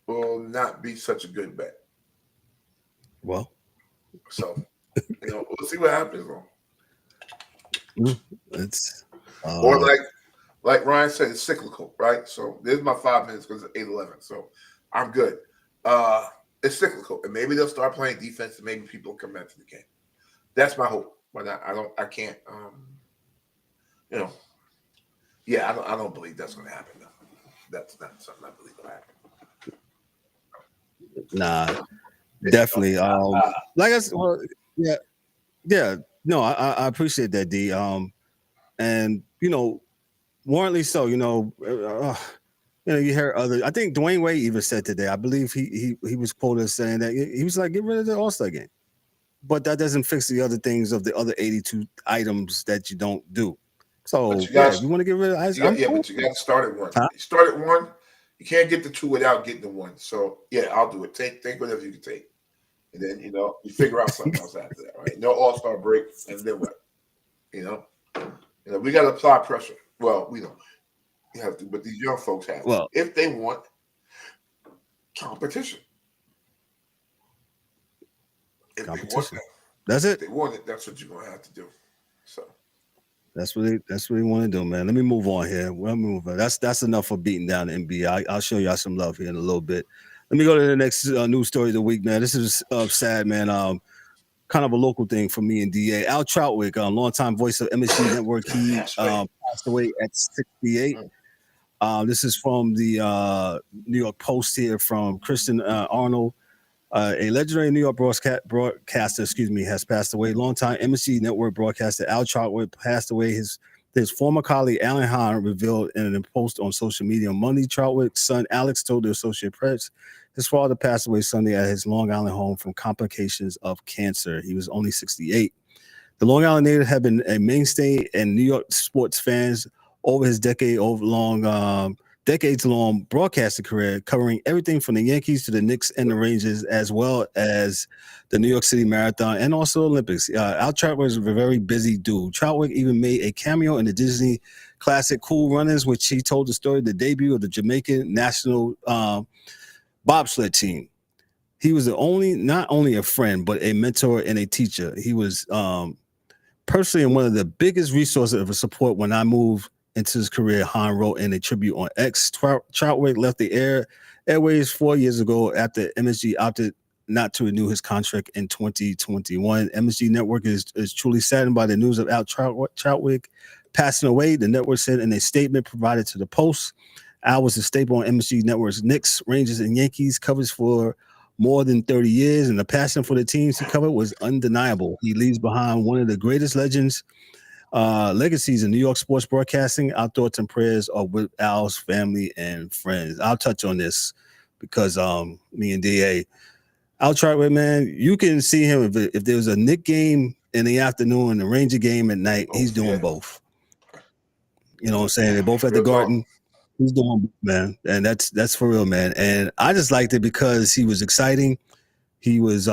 will not be such a good bet. Well, so we'll see what happens. It's or like Ryan said, it's cyclical, right? So there's my 5 minutes because it's 8:11, so I'm good. It's cyclical, and maybe they'll start playing defense, and maybe people will come back to the game. That's my hope, but I can't. I don't believe that's going to happen. Though. That's not something I believe will happen. Nah, definitely. Like I said, well, yeah. No, I appreciate that, D. And warrantly so. You hear other. I think Dwayne Wade even said today. I believe he was quoted as saying that he was like, get rid of the All-Star game, but that doesn't fix the other things of the other 82 items that you don't do. So if you want to get rid of, but you got to start at one. Huh? You start at one. You can't get the two without getting the one. So I'll do it. Take whatever you can take, and then you figure out something else after that, right? No All-Star break, and then what? We got to apply pressure. Well, we don't. You have to, but these young folks have. Well, if they want competition, that's it. If they want it. That's what you're gonna have to do. So. That's what they want to do, man. Let me move on here. That's enough for beating down the NBA. I'll show y'all some love here in a little bit. Let me go to the next news story of the week, man. This is sad, man. Kind of a local thing for me and DA. Al Troutwick, longtime voice of MLB Network, he passed away at 68. This is from the New York Post here from Kristen Arnold. A legendary New York broadcaster, has passed away. Longtime MLB Network broadcaster Al Troutwick passed away. His former colleague Alan Hahn revealed in a post on social media on Monday. Troutwick's son Alex told the Associated Press his father passed away Sunday at his Long Island home from complications of cancer. He was only 68. The Long Island native had been a mainstay in New York sports fans over his decades-long broadcasting career, covering everything from the Yankees to the Knicks and the Rangers, as well as the New York City Marathon and also Olympics. Al Troutwick was a very busy dude. Troutwick even made a cameo in the Disney classic Cool Runnings, which he told the story of the debut of the Jamaican national bobsled team. He was not only a friend, but a mentor and a teacher. He was personally one of the biggest resources of support when I moved into his career. Hahn wrote in a tribute on X. Troutwick left the airways 4 years ago after MSG opted not to renew his contract in 2021. MSG Network is truly saddened by the news of Al Troutwick passing away. The network said in a statement provided to the Post, Al was a staple on MSG Network's Knicks, Rangers, and Yankees coverage for more than 30 years, and the passion for the teams he covered was undeniable. He leaves behind one of the greatest legacies in New York sports broadcasting. Our thoughts and prayers are with Al's family and friends. I'll touch on this because me and DA, Al Troutwick, man, you can see him if there's a Knick game in the afternoon and a Ranger game at night, he's doing both. You know what I'm saying? They're both at the Garden. He's doing, man, and that's for real, man. And I just liked it because he was exciting. He was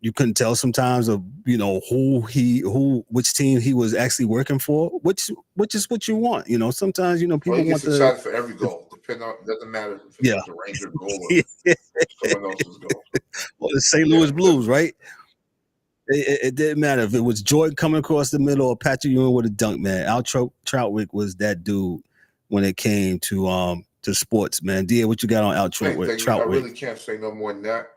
you couldn't tell sometimes of which team he was actually working for, which is what you want. Sometimes people want to excited for every goal. Doesn't matter if it's a Ranger goal or someone else's goal. Well, the St. Louis Blues, right? It didn't matter if it was Jordan coming across the middle or Patrick Ewing with a dunk, man. Al Troutwick was that dude when it came to sports, man. D, what you got on Al Troutwick? I really can't say no more than that.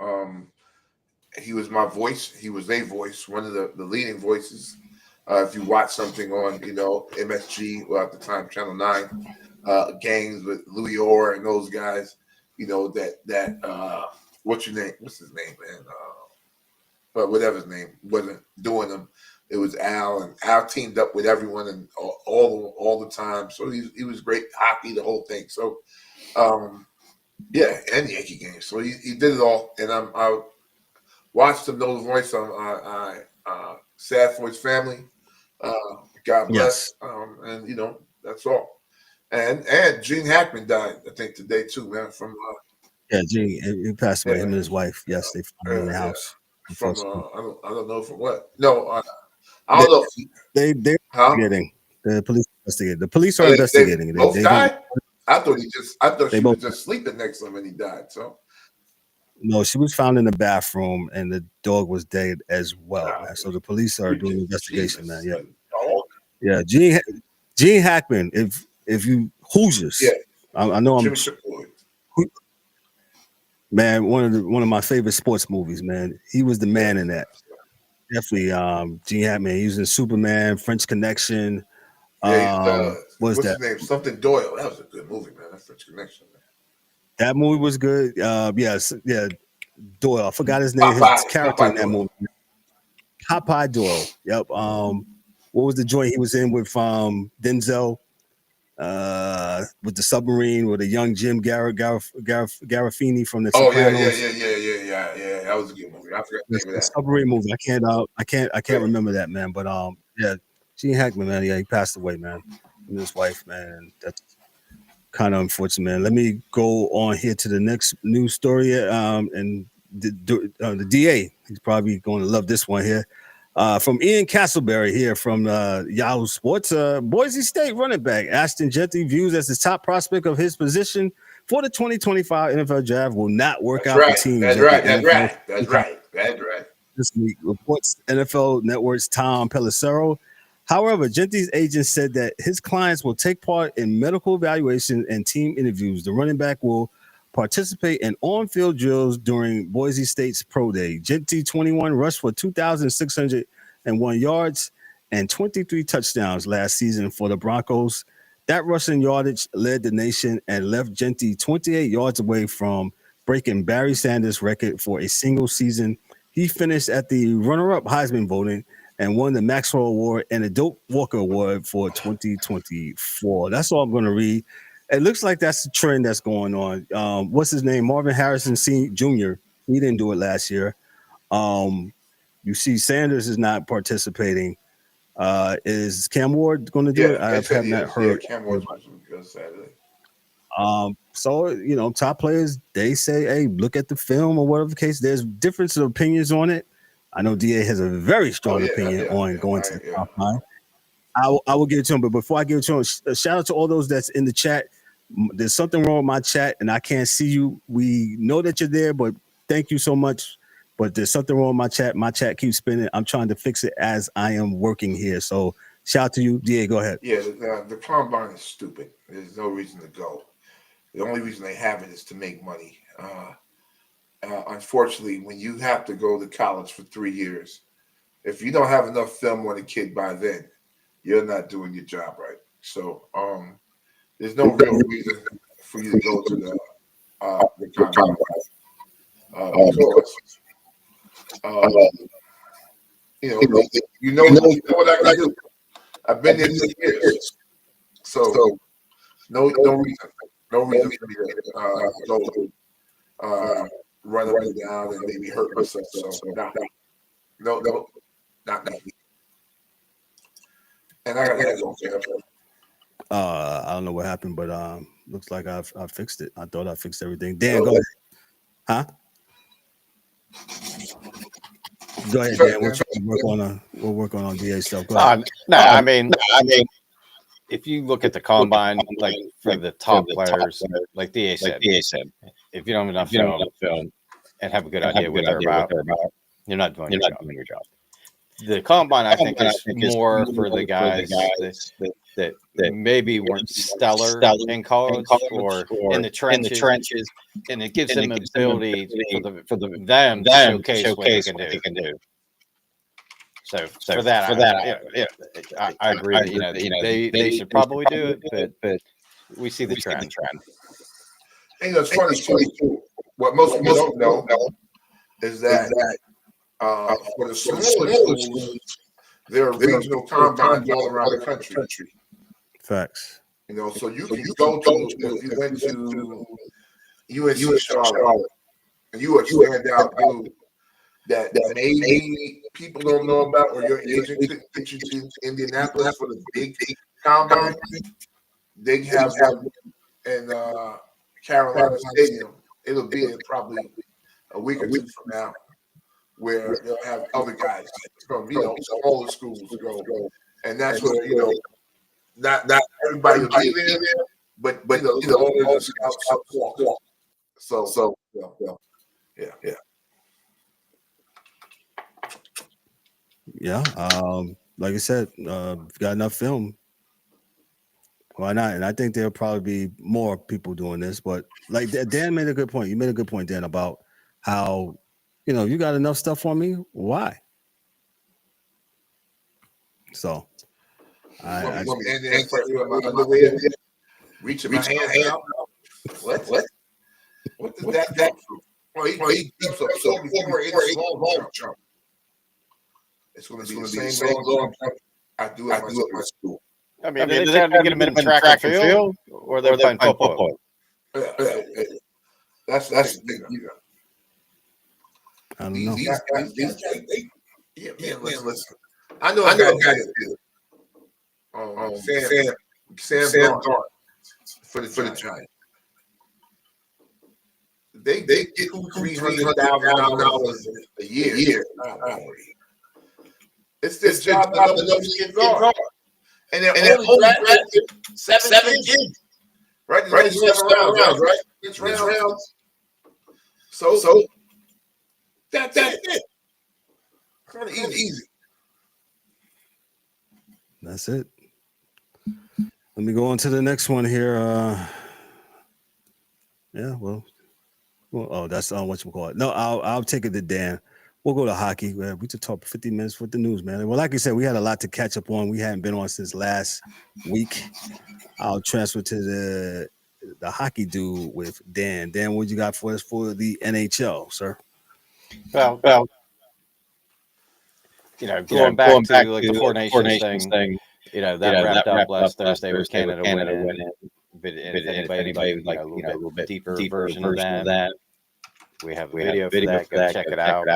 He was my voice. He was a voice, one of the leading voices. If you watch something on, MSG, well, at the time, Channel 9, games with Louis Orr and those guys, what's your name? What's his name, man? But whatever his name, wasn't doing them. It was Al, and Al teamed up with everyone and all the time. So he was great. Hockey, the whole thing. So, and Yankee games. So he did it all. And I watched him know the voice. I sad for his family. God bless. And that's all. And Gene Hackman died, I think, today too, man. From Gene, he passed away. Him and his wife. Yes, they found him in the house. From I don't know from what. No, I don't know. They're investigating. The police investigating. The police are investigating. They both died. I thought she was just sleeping next to him and he died. So no, she was found in the bathroom and the dog was dead as well. Man. So the police are doing an investigation, man. Yeah. Gene Hackman. If you Hoosiers, I know I'm. Man, one of my favorite sports movies, man. He was the man in that. Definitely, Gene Hackman. He was in Superman, French Connection. What's that? His name? Something Doyle. That was a good movie, man. That French Connection. Man. That movie was good. Doyle. I forgot his name. His character in that movie. Popeye Doyle. Yep. What was the joint he was in with Denzel? With the submarine with a young Jim Gariffini from the Sopranos. Yeah. That was a good movie. I forgot the name of that. Submarine movie. I can't remember that, man. But Gene Hackman, man. Yeah, he passed away, man. And his wife, man. That's kind of unfortunate, man. Let me go on here to the next news story. And the DA, he's probably going to love this one here. From Ian Castleberry here from Yahoo Sports, Boise State running back Ashton Jeanty views as the top prospect of his position for the 2025 NFL Draft will not work out for teams. That's right. This week reports NFL Network's Tom Pelissero. However, Jeanty's agent said that his clients will take part in medical evaluation and team interviews. The running back will participate in on-field drills during Boise State's Pro Day. Jeanty, 21, rushed for 2,601 yards and 23 touchdowns last season for the Broncos. That rushing yardage led the nation and left Jeanty 28 yards away from breaking Barry Sanders' record for a single season. He finished at the runner-up Heisman voting and won the Maxwell Award and the Doak Walker Award for 2024. That's all I'm going to read. It looks like that's the trend that's going on. What's his name? Marvin Harrison Jr. He didn't do it last year. You see Sanders is not participating. Is Cam Ward going to do it? I have not heard. Cam Ward's going to go Saturday. So, top players, they say, hey, look at the film or whatever the case. There's difference of opinions on it. I know DA has a very strong opinion on going to the top line. I will give it to him. But before I give it to him, shout out to all those that's in the chat. There's something wrong with my chat, and I can't see you. We know that you're there, but thank you so much. But there's something wrong with my chat. My chat keeps spinning. I'm trying to fix it as I am working here. So shout out to you. DA, go ahead. Yeah, the combine is stupid. There's no reason to go. The only reason they have it is to make money. Unfortunately, when you have to go to college for 3 years, if you don't have enough film on a kid by then, you're not doing your job right. So there's no real reason for you to go to the combine. You know what I do. I've been there 6 years, so no reason for me to go run up and down and maybe hurt myself. So no, not me. And I got to go. I don't know what happened, but looks like I fixed it. I thought I fixed everything. Dan, go ahead. Huh? Go ahead, Dan. We'll work on DA stuff. I mean, if you look at the combine, like for the top players, like DA said, if you don't have enough film and have a good idea what they're about, you're not doing your job. The combine, I think, is more for the guys that maybe weren't stellar in college or in the trenches, and it gives them ability for them to showcase what they can do. So for that, I agree that they should probably do it, but we see the trend. And it's funny too. What most people don't know is that for the smaller schools, there are regional combines all around the country. Facts. So you can go to, if you went to UNC Charlotte, and you are a standout dude that maybe people don't know about, or your agent could get you to Indianapolis for the big combine. They have one in Carolina Stadium. It'll be in probably a week or two from now, where they'll have other guys from all the schools to go, and that's where not everybody will be there, but all the scouts walk. So yeah. Yeah. Like I said, if you got enough film, why not? And I think there'll probably be more people doing this. But like Dan made a good point. You made a good point, Dan, about how you got enough stuff on me. Why? So I reaching my hand out. What did that come from? Well, he keeps up so before it's long jump. It's going to be the same long jump I do at my school. I mean, they trying to get them in track and field, or they're playing football. That's the thing. I don't know. These guys, listen. I know a guy did. Sam Darnold for the Giants. They get $300,000 a year. It's this job not enough to get guard. And they're only drafted 7 kids. Right? There's 7 rounds, right? 6 rounds. So that's it. Kind of easy. That's it. Let me go on to the next one here. That's what you call it. No, I'll take it to Dan. We'll go to hockey. We just talk 50 minutes with the news, man. Well, like I said, we had a lot to catch up on. We hadn't been on since last week. I'll transfer to the hockey dude with Dan. Dan, what you got for us for the NHL, sir? Well, going back to like the Four Nations thing, that wrapped up last Thursday with Canada winning. But if anybody would like a little bit deeper version of that, we have a video for that. Go check it out.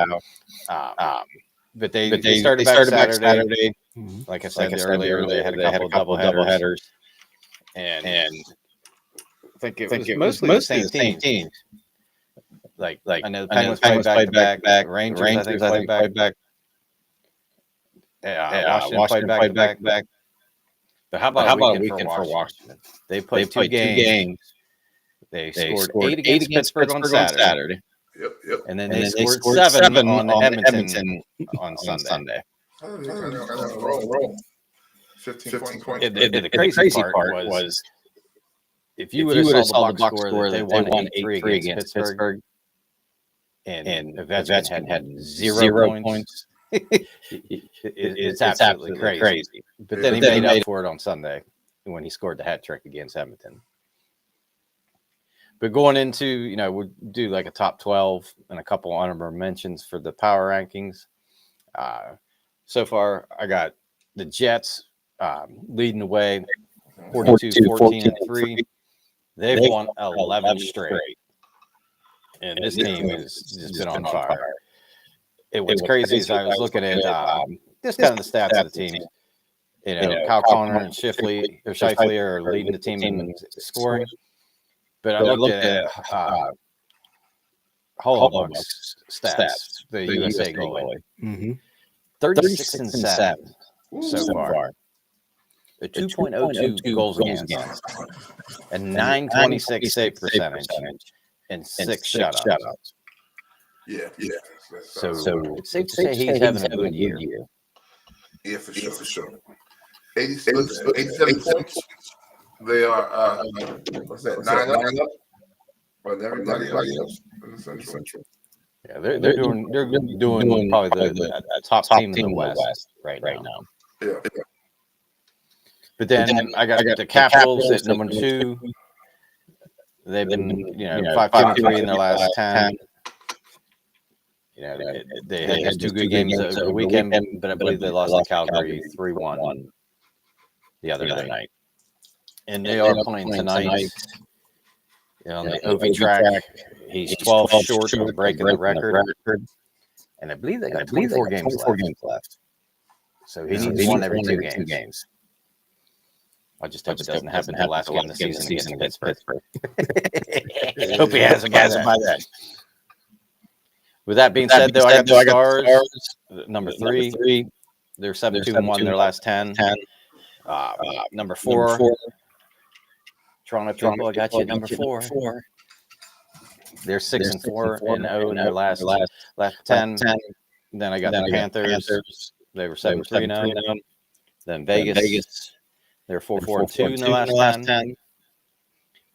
But they started back Saturday. Like I said earlier, they had a couple double headers, and I think it was mostly the same team. Like I know the Penguins played back. Rangers I think played back. Washington played back. But how about a weekend for Washington? They played two games. They scored 8 against Pittsburgh on Saturday. Yep. And then they scored 7 on Edmonton on Sunday. 15 points. The crazy part was if you would have saw the box score, they won 8-3 against Pittsburgh, and Ovechkin had 0 points. It's absolutely crazy. But then he made up for it on Sunday when he scored the hat trick against Edmonton. But going into, we'll do like a top 12 and a couple honorable mentions for the power rankings. So far, I got the Jets leading the way, 42-14-3. They've won 11 straight. And this team has just been on fire. What's crazy is I was looking at just kind of the stats of the team. Kyle Connor and Shifley are leading the team in scoring. But I looked at Holloway's stats, the USA goalie. 36-7 so far. A 2.02 goals against, a 926 save percentage, and 6 shutouts. Yeah. So it's safe to say he's having a good year. Yeah, for sure. 87 points. They are what's that? 9 up on everybody else in the Central. Yeah, they're doing probably the top team in the West right now. Yeah. But then I got the Capitals at number 2. They've been 5-2-3 in their last 10. They had 2 good games over the weekend, but I believe they lost to Calgary 3-1 the other night. And they are playing tonight on the OV track. He's 12 short of breaking the record. And I believe they got 24 games left. So he needs one every 2 games. I just hope it doesn't happen the last game of the season against Pittsburgh. Hope he has him by that. With that being said, though, I got the Stars, number 3. They're 7-2-1 in their last 10. Number 4. Toronto people, I got you at number 4. They're 6-4 and 0 in their last 10. Then I got the Panthers. They were 7-3-0. Then Vegas. They're 4-4-2 in their last 10.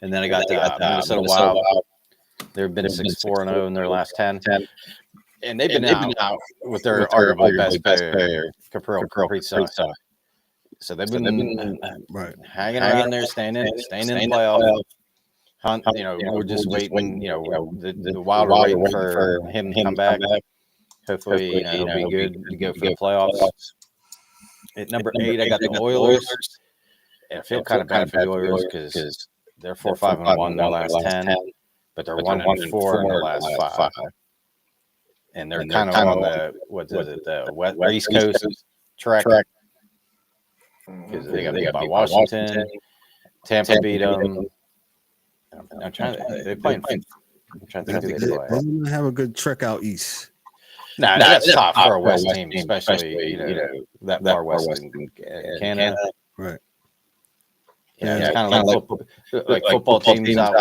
And then I got the Minnesota Wild. They've been 6-4-0 in their last 10. And they've been out with their arguably best player, Kaprizov. So they've been hanging around there, staying in the playoff. Hunt, we're just waiting. The Wild are waiting for him to come back. Hopefully, he'll be good to go for the playoffs. At number 8, I got the Oilers. And I feel kind of bad for the Oilers because they're 4-5-1 in their last 10, but they're 1-4 in their last 5. And they're kind of on the East Coast track. Because they got beat by Washington. Tampa beat them. I'm trying to think who they play. They don't have a good trek out east. No, that's tough for a West team, especially that far west in Canada. Right. Yeah, it's kind of like football teams out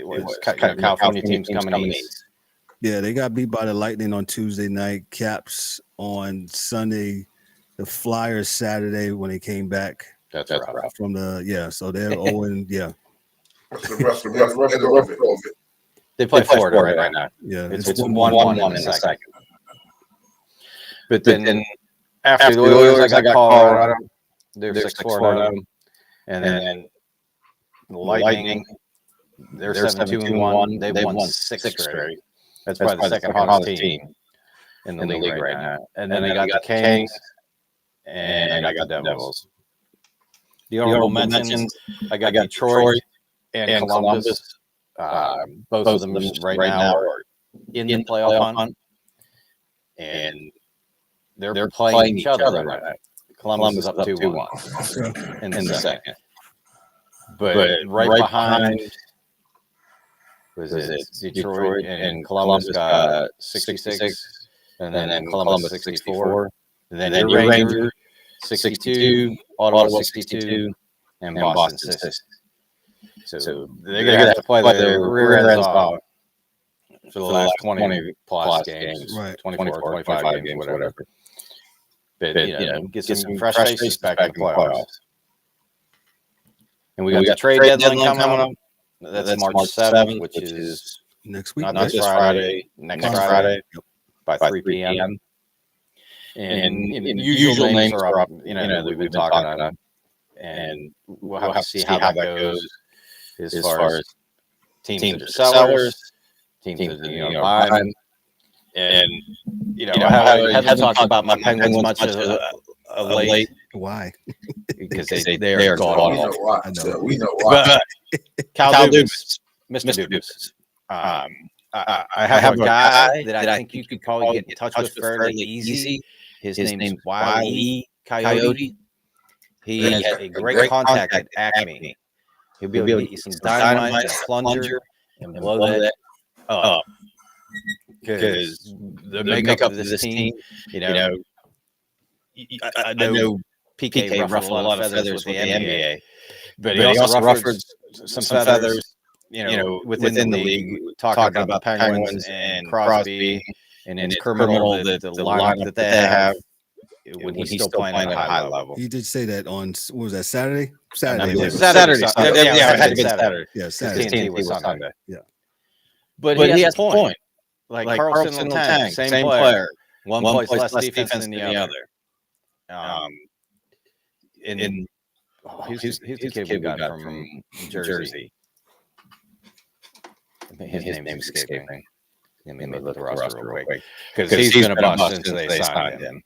west, kind of California teams coming east. Yeah, they got beat by the Lightning on Tuesday night, Caps on Sunday, the Flyers Saturday when they came back. That's rough. From so they're 0-, yeah. What's the rest of it? They play Florida right now. Yeah, it's 1-1 in a second. But then after the Oilers, I got Colorado. They're 6-4-0. And then the Lightning, they're 7-2-1. They've won 6 straight. That's probably the second hottest team in the league right now. And then I got the Kings, and I got the Devils. The honorable mentions, I got Detroit and Columbus. Both of them right now are in the playoff hunt. And they're playing each other right now. Columbus is up 2-1 in the second. But right behind was it Detroit and Columbus got 66, and then Columbus 64, and then your Rangers 62, Ottawa 62, and Boston 60. So they're going to have to play their rear ends off for the last 20 plus games, right? 24, 25 games, whatever. But get some fresh faces back in the playoffs. And we got the trade deadline coming up. That's March 7th, which is next week. Not this Friday. Next Friday by 3 p.m. And usual names are up, that we've been talking about. And we'll have to see how that goes as far as teams that are sellers, teams that are buying. And, I haven't talked about my Penguins much of late. Why? Because they are gone. We know why. But Cal Dubas, Mr. Dubas. I have a guy that I think you could probably get in touch with fairly easy. His name's Y.E. Coyote. He has a great contact at Acme. He'll be able to get you some dynamite, a plunger, and blow that up. Because the makeup of this team, I know PK ruffled a lot of feathers with the NBA, but he also ruffled some feathers, within the league, talking about the Penguins and Crosby, and it's criminal that the lineup that they have when he's still playing at a high level. He did say that on, what was that, Saturday? Saturday. It was. Saturday. Yeah, it had to be Saturday. Yeah, Because Saturday. TNT was Sunday. Yeah. But he has a point. Like Carlson Letang, same player. One plays less defense than the other. He's the kid we got from Jersey. His name's escaping. Let me look at the roster real quick. Because he's been a bust since they signed him.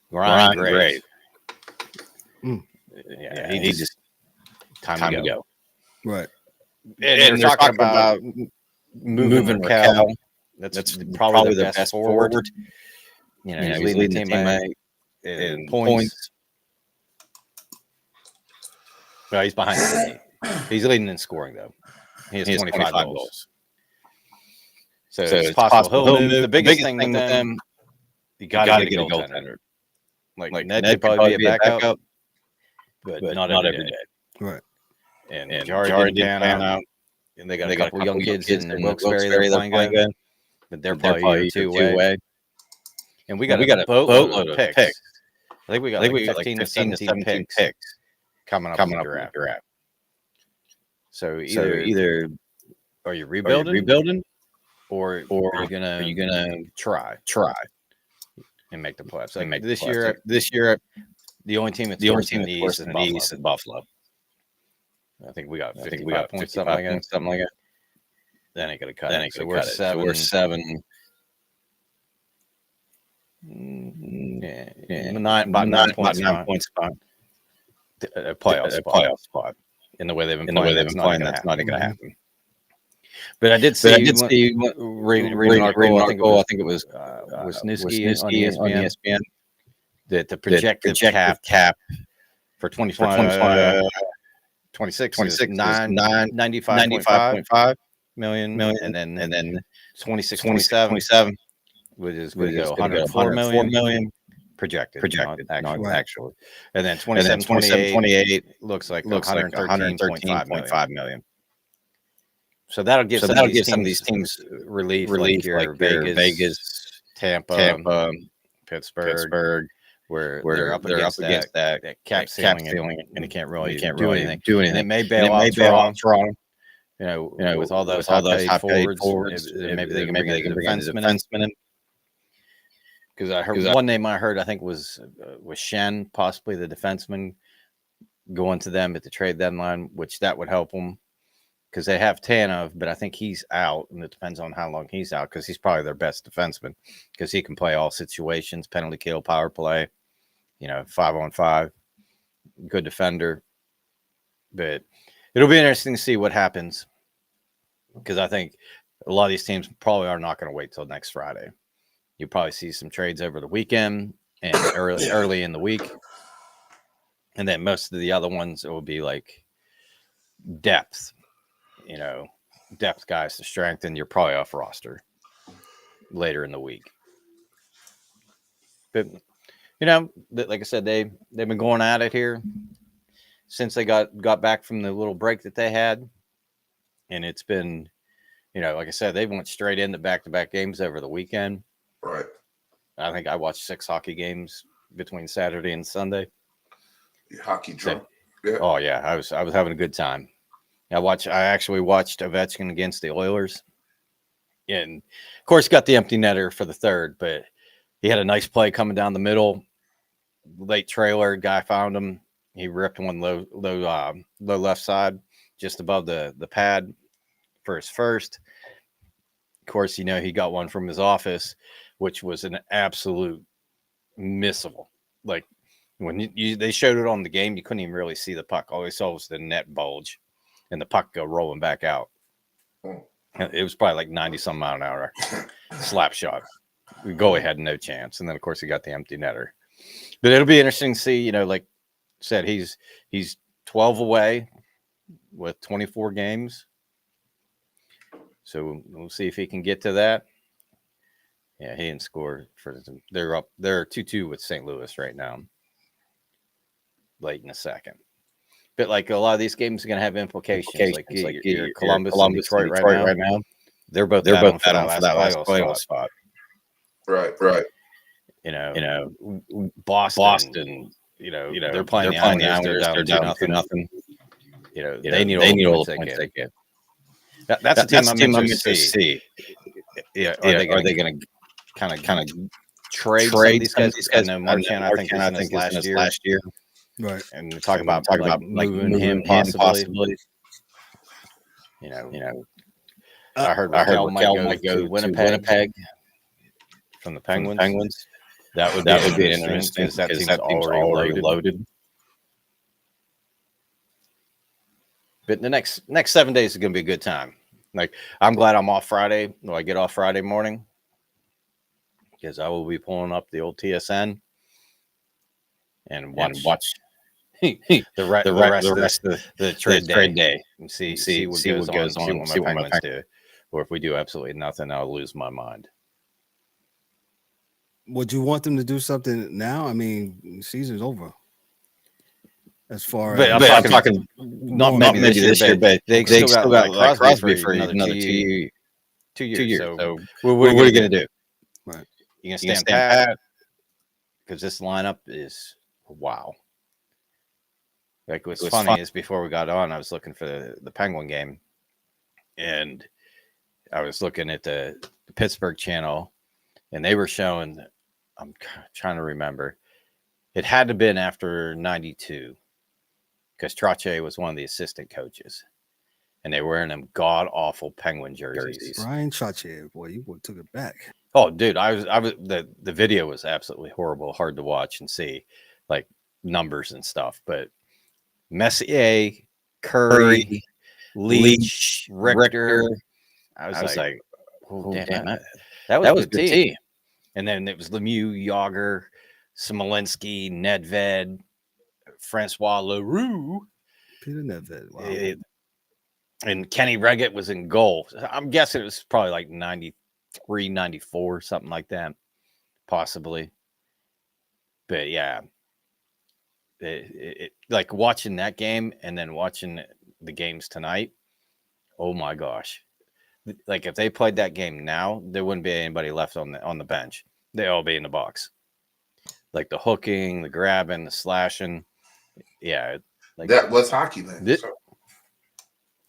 Ryan Graves. Yeah, he just time to go. Right. And they're talking about moving Raquel. That's probably the best forward. You know, he's leading the team in points. Well, he's behind the team. He's leading in scoring, though. He has 25 goals. So it's possible he'll move. The biggest thing with them, you got to get a goaltender. Like Ned could probably be a backup, but not every day. Right. And Jari didn't pan out. And they got a couple young kids in Wilkes-Barre that are playing good. But they're probably two-way. And we got a boatload of picks. I think we got like 15 to 17 picks coming up in the draft. So either are you rebuilding or are you gonna try and make the playoffs? Like this year, the only team that's worse in the East is Buffalo. I think we got 55 points, something like that. Then ain't gonna cut it. So we're 7. About 9 points behind a playoff spot. In the way they've been playing, that's not going to happen. But I did see reading an article. I think it was Wisniewski on ESPN that the projected cap for 2026 is 95.5 million, and then 26-27, which is going to go 104 million. Projected, actually. And then 27-28 looks like 113.5 million. So that'll give some of these teams relief like your Vegas, Tampa, Pittsburgh, where they're up against that cap ceiling, and they can't really do anything. And it may bail out Toronto. You know, with all those high paid forwards, maybe they can bring a defenseman in. Because I heard one name I think was Shen, possibly the defenseman, going to them at the trade deadline, which that would help them because they have Tanev, but I think he's out, and it depends on how long he's out because he's probably their best defenseman because he can play all situations, penalty kill, power play, 5-on-5, good defender. But it'll be interesting to see what happens because I think a lot of these teams probably are not going to wait till next Friday. You'll probably see some trades over the weekend and early in the week. And then most of the other ones, it will be like depth, depth guys to strengthen your playoff roster later in the week. But, like I said, they've been going at it here since they got back from the little break that they had. And it's been, like I said, they went straight into back-to-back games over the weekend. Right. I think I watched 6 hockey games between Saturday and Sunday. Hockey drunk. Yeah. Oh yeah, I was having a good time. I actually watched Ovechkin against the Oilers, and of course got the empty netter for the third, but he had a nice play coming down the middle. Late trailer, guy found him. He ripped one low left side, just above the pad for his first. Of course, he got one from his office, which was an absolute missile. Like when they showed it on the game, you couldn't even really see the puck. All you saw was the net bulge and the puck go rolling back out. It was probably like 90-some mile an hour slap shot. Goalie had no chance. And then, of course, he got the empty netter. But it'll be interesting to see, like I said, he's 12 away with 24 games. So we'll see if he can get to that. Yeah, he didn't score they're 2-2 with St. Louis right now. Late in the second. But like a lot of these games are going to have implications. Like your Columbus and Detroit right now. They're both battling for that last playoff spot. Right. Boston. They're playing the Islanders. They're down 2-0. They need all the points they get. That's a team I'm interested to see. Are they going to kind of trade some of these guys? I know Marchand, I think, is in his last year. Right. And we're talking about moving him possibly. I heard Raquel might go to Winnipeg from the Penguins. That would be interesting because that team's already loaded. But the next 7 days is going to be a good time. Like, I'm glad I'm off Friday. When I get off Friday morning, because I will be pulling up the old TSN and watch the rest of the trade day and see what goes on, see what my Penguins do. Or if we do absolutely nothing, I'll lose my mind. Would you want them to do something now? I mean, the season's over. As far as I'm talking not maybe this year, but they still got Crosby for another 2 years. 2 years. So what are you going to do? Right. You going to stand pat? Because this lineup is wow. Like, what's funny is before we got on, I was looking for the Penguin game, and I was looking at the Pittsburgh channel, and they were showing. I'm trying to remember. It had to have been after 92. Because Troutwick was one of the assistant coaches, and they were wearing them god awful Penguin jerseys. Brian Troutwick, boy, you took it back. Oh, dude, I was the video was absolutely horrible, hard to watch and see, like numbers and stuff. But Messier, Curry, Leach, Richter, I was like, oh, damn, that was a good team. And then it was Lemieux, Yager, Smolinski, Nedved, Francois Leroux, Peter Nedved, wow. And Kenny Reggett was in goal. I'm guessing it was probably like 93, 94, something like that, possibly. But yeah, like watching that game and then watching the games tonight. Oh my gosh! Like, if they played that game now, there wouldn't be anybody left on the bench. They'd all be in the box. Like the hooking, the grabbing, the slashing. Yeah, like that was hockey then.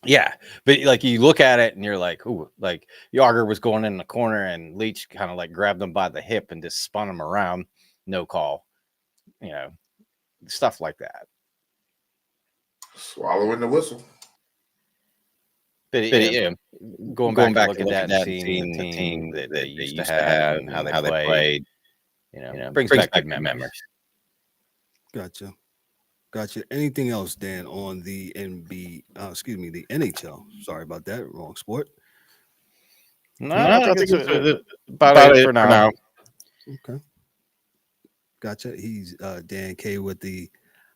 Yeah, but like you look at it and you're like, ooh, like Yager was going in the corner and Leach kind of like grabbed him by the hip and just spun him around, no call, stuff like that. Swallowing the whistle. But yeah, going back and looking at that and seeing the team that they used to have and how they played, brings back good memories. Gotcha. Anything else, Dan, on the the NHL? Sorry about that. Wrong sport. No, I think it's about it for now. Okay. Gotcha. He's Dan K with the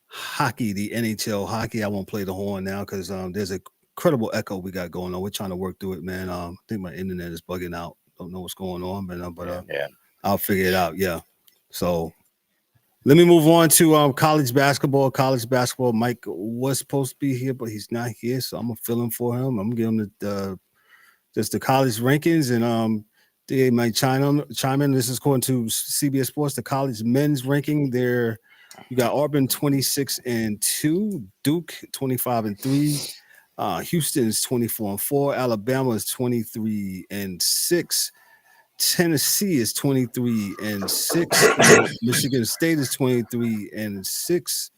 hockey, the NHL hockey. I won't play the horn now because there's a incredible echo we got going on. We're trying to work through it, man. I think my internet is bugging out. Don't know what's going on, but I'll figure it out. Yeah. So let me move on to college basketball. Mike was supposed to be here, but he's not here, so I'm gonna fill in for him. I'm gonna give him the college rankings, and they might chime in. This is according to CBS Sports, the college men's ranking. There, you got Auburn 26-2, Duke 25-3, Houston's 24-4, Alabama is 23-6. Tennessee is 23-6. Michigan State is 23-6.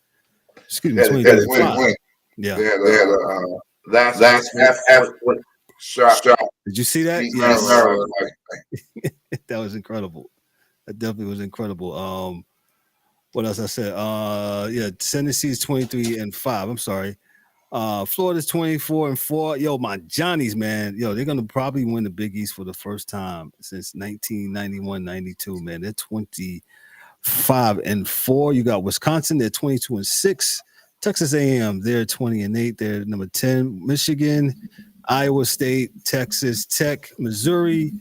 Excuse me, 23-5. Yeah. They had last half shot. Did you see that? Yes. That was incredible. That definitely was incredible. What else I said? Tennessee is 23-5. I'm sorry. Florida's 24-4. Yo, my Johnnies, man. Yo, they're gonna probably win the Big East for the first time since 1991-92. Man, they're 25-4. You got Wisconsin, they're 22-6. Texas A&M, they're 20-8. They're number 10. Michigan, Iowa State, Texas Tech, Missouri,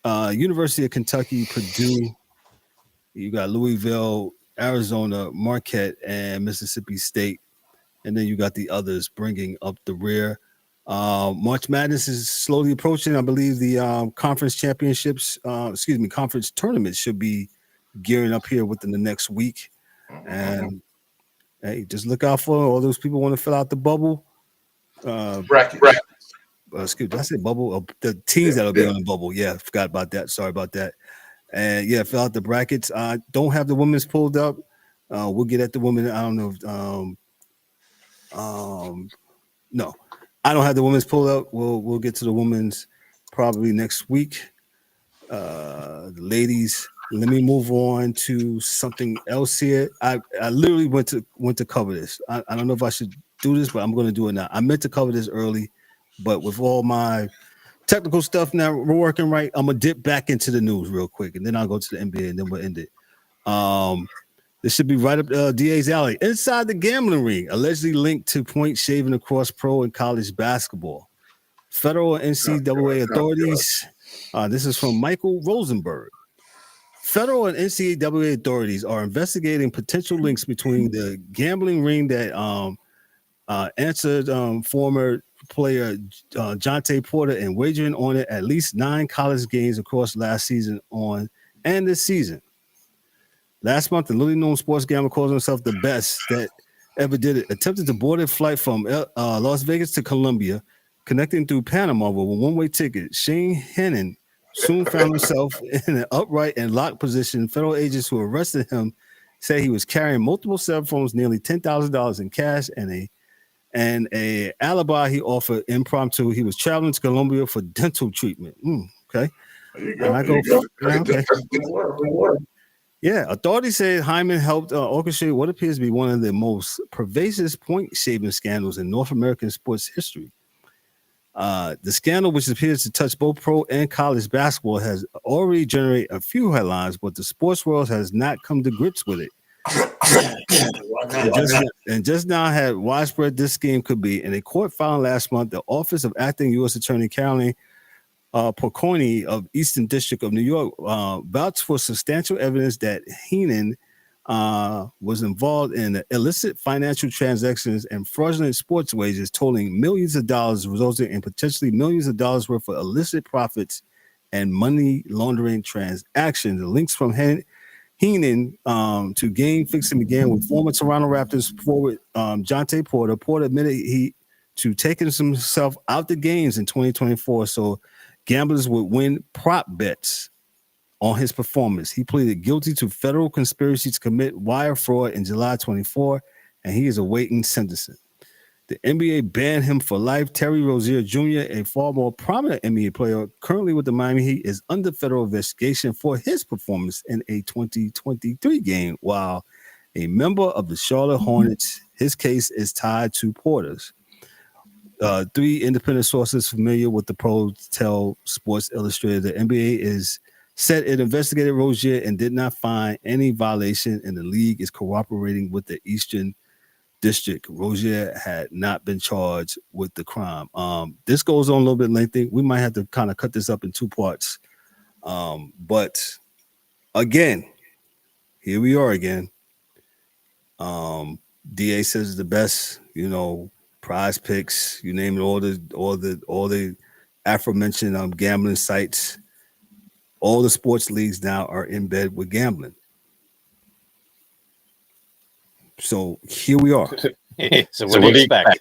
University of Kentucky, Purdue. You got Louisville, Arizona, Marquette, and Mississippi State. And then you got the others bringing up the rear. March Madness is slowly approaching. I believe the conference championships, conference tournaments should be gearing up here within the next week. And hey, just look out for all those people want to fill out the bubble. Bracket. Did I say bubble? The teams that'll be on the bubble. Yeah, forgot about that. Sorry about that. And yeah, fill out the brackets. I don't have the women's pulled up. We'll get at the women. I don't know. No, I don't have the women's pulled up. We'll get to the women's probably next week. The ladies. Let me move on to something else here. I literally went to cover this. I don't know if I should do this, but I'm going to do it now. I meant to cover this early, but with all my technical stuff now we're working right, I'm gonna dip back into the news real quick, and then I'll go to the NBA, and then we'll end it. This should be right up DA's alley. Inside the gambling ring, allegedly linked to point shaving across pro and college basketball. Federal and NCAA authorities. This is from Michael Rosenberg. Federal and NCAA authorities are investigating potential links between the gambling ring that answered former player Jonte Porter and wagering on it at least 9 college games across last season and this season. Last month, the little known sports gambler calls himself the best that ever did it. Attempted to board a flight from Las Vegas to Colombia, connecting through Panama with a one-way ticket. Shane Hennon soon found himself in an upright and locked position. Federal agents who arrested him say he was carrying multiple cell phones, nearly $10,000 in cash, and a alibi he offered impromptu. He was traveling to Colombia for dental treatment. Okay. Okay. Yeah, authorities say Hyman helped orchestrate what appears to be one of the most pervasive point shaving scandals in North American sports history. The scandal, which appears to touch both pro and college basketball, has already generated a few headlines, but the sports world has not come to grips with it. And just now had widespread this scheme could be. In a court filing last month, the Office of Acting U.S. Attorney Caroline Porconi of Eastern District of New York vouched for substantial evidence that Heenan was involved in illicit financial transactions and fraudulent sports wagers totaling millions of dollars, resulting in potentially millions of dollars worth of illicit profits and money laundering transactions. The links from Heenan to game fixing began with former Toronto Raptors forward Jonte Porter. Porter admitted to taking himself out the games in 2024 so gamblers would win prop bets on his performance. He pleaded guilty to federal conspiracy to commit wire fraud in July 24, and he is awaiting sentencing. The NBA banned him for life. Terry Rozier Jr., a far more prominent NBA player currently with the Miami Heat, is under federal investigation for his performance in a 2023 game, while a member of the Charlotte Hornets, his case is tied to Porter's. 3 independent sources familiar with the pros tell Sports Illustrated the NBA said it investigated Rozier and did not find any violation, and the league is cooperating with the Eastern District. Rozier had not been charged with the crime. This goes on a little bit lengthy. We might have to kind of cut this up in 2 parts. But again, here we are again. DA says the best, prize picks, you name it, all the aforementioned gambling sites. All the sports leagues now are in bed with gambling. So here we are. So what do you expect?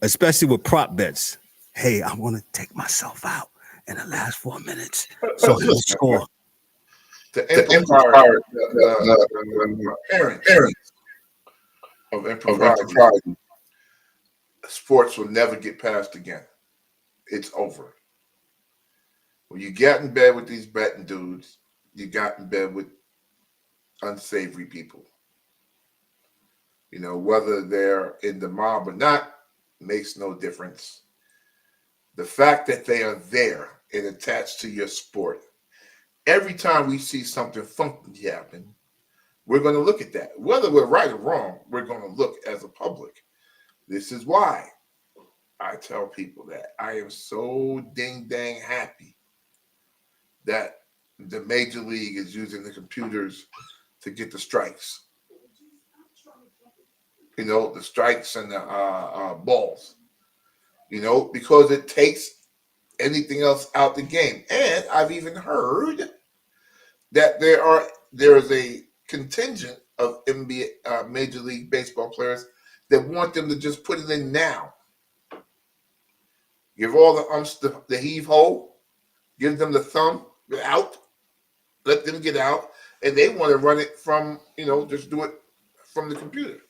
Especially with prop bets. Hey, I want to take myself out in the last 4 minutes. So he'll score. The empire, parents of impropriety. Sports will never get past again. It's over. When you get in bed with these betting dudes, you got in bed with unsavory people. Whether they're in the mob or not makes no difference. The fact that they are there and attached to your sport. Every time we see something funky happen, we're going to look at that. Whether we're right or wrong, we're going to look as a public. This is why I tell people that I am so ding-dang happy that the major league is using the computers to get the strikes. The strikes and the balls. because it takes anything else out the game. And I've even heard that there is a contingent of NBA, Major League Baseball players that want them to just put it in now. Give all the umps the heave ho, give them the thumb, get out, let them get out, and they want to run it from, just do it from the computer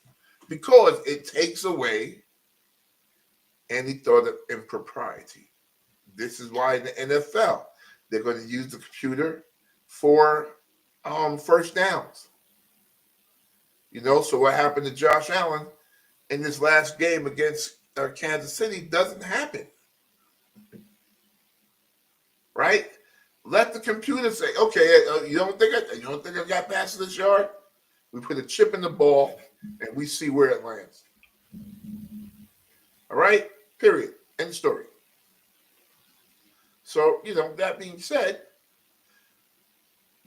because it takes away any thought of impropriety. This is why in the NFL they're going to use the computer for first downs. So what happened to Josh Allen in this last game against Kansas City doesn't happen. Right? Let the computer say, okay, you don't think I got past this yard? We put a chip in the ball and we see where it lands. All right? Period. End story. So, that being said,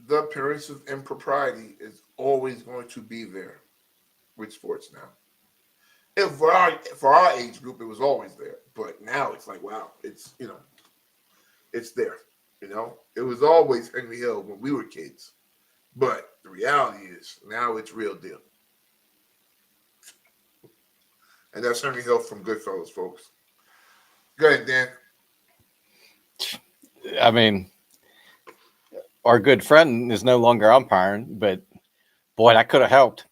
the appearance of impropriety is always going to be there with sports now. And for our age group, it was always there. But now it's like, wow, it's, it's there. It was always Henry Hill when we were kids. But the reality is now it's real deal. And that's Henry Hill from Goodfellas, folks. Go ahead, Dan. I mean, our good friend is no longer umpiring, but boy, that could have helped.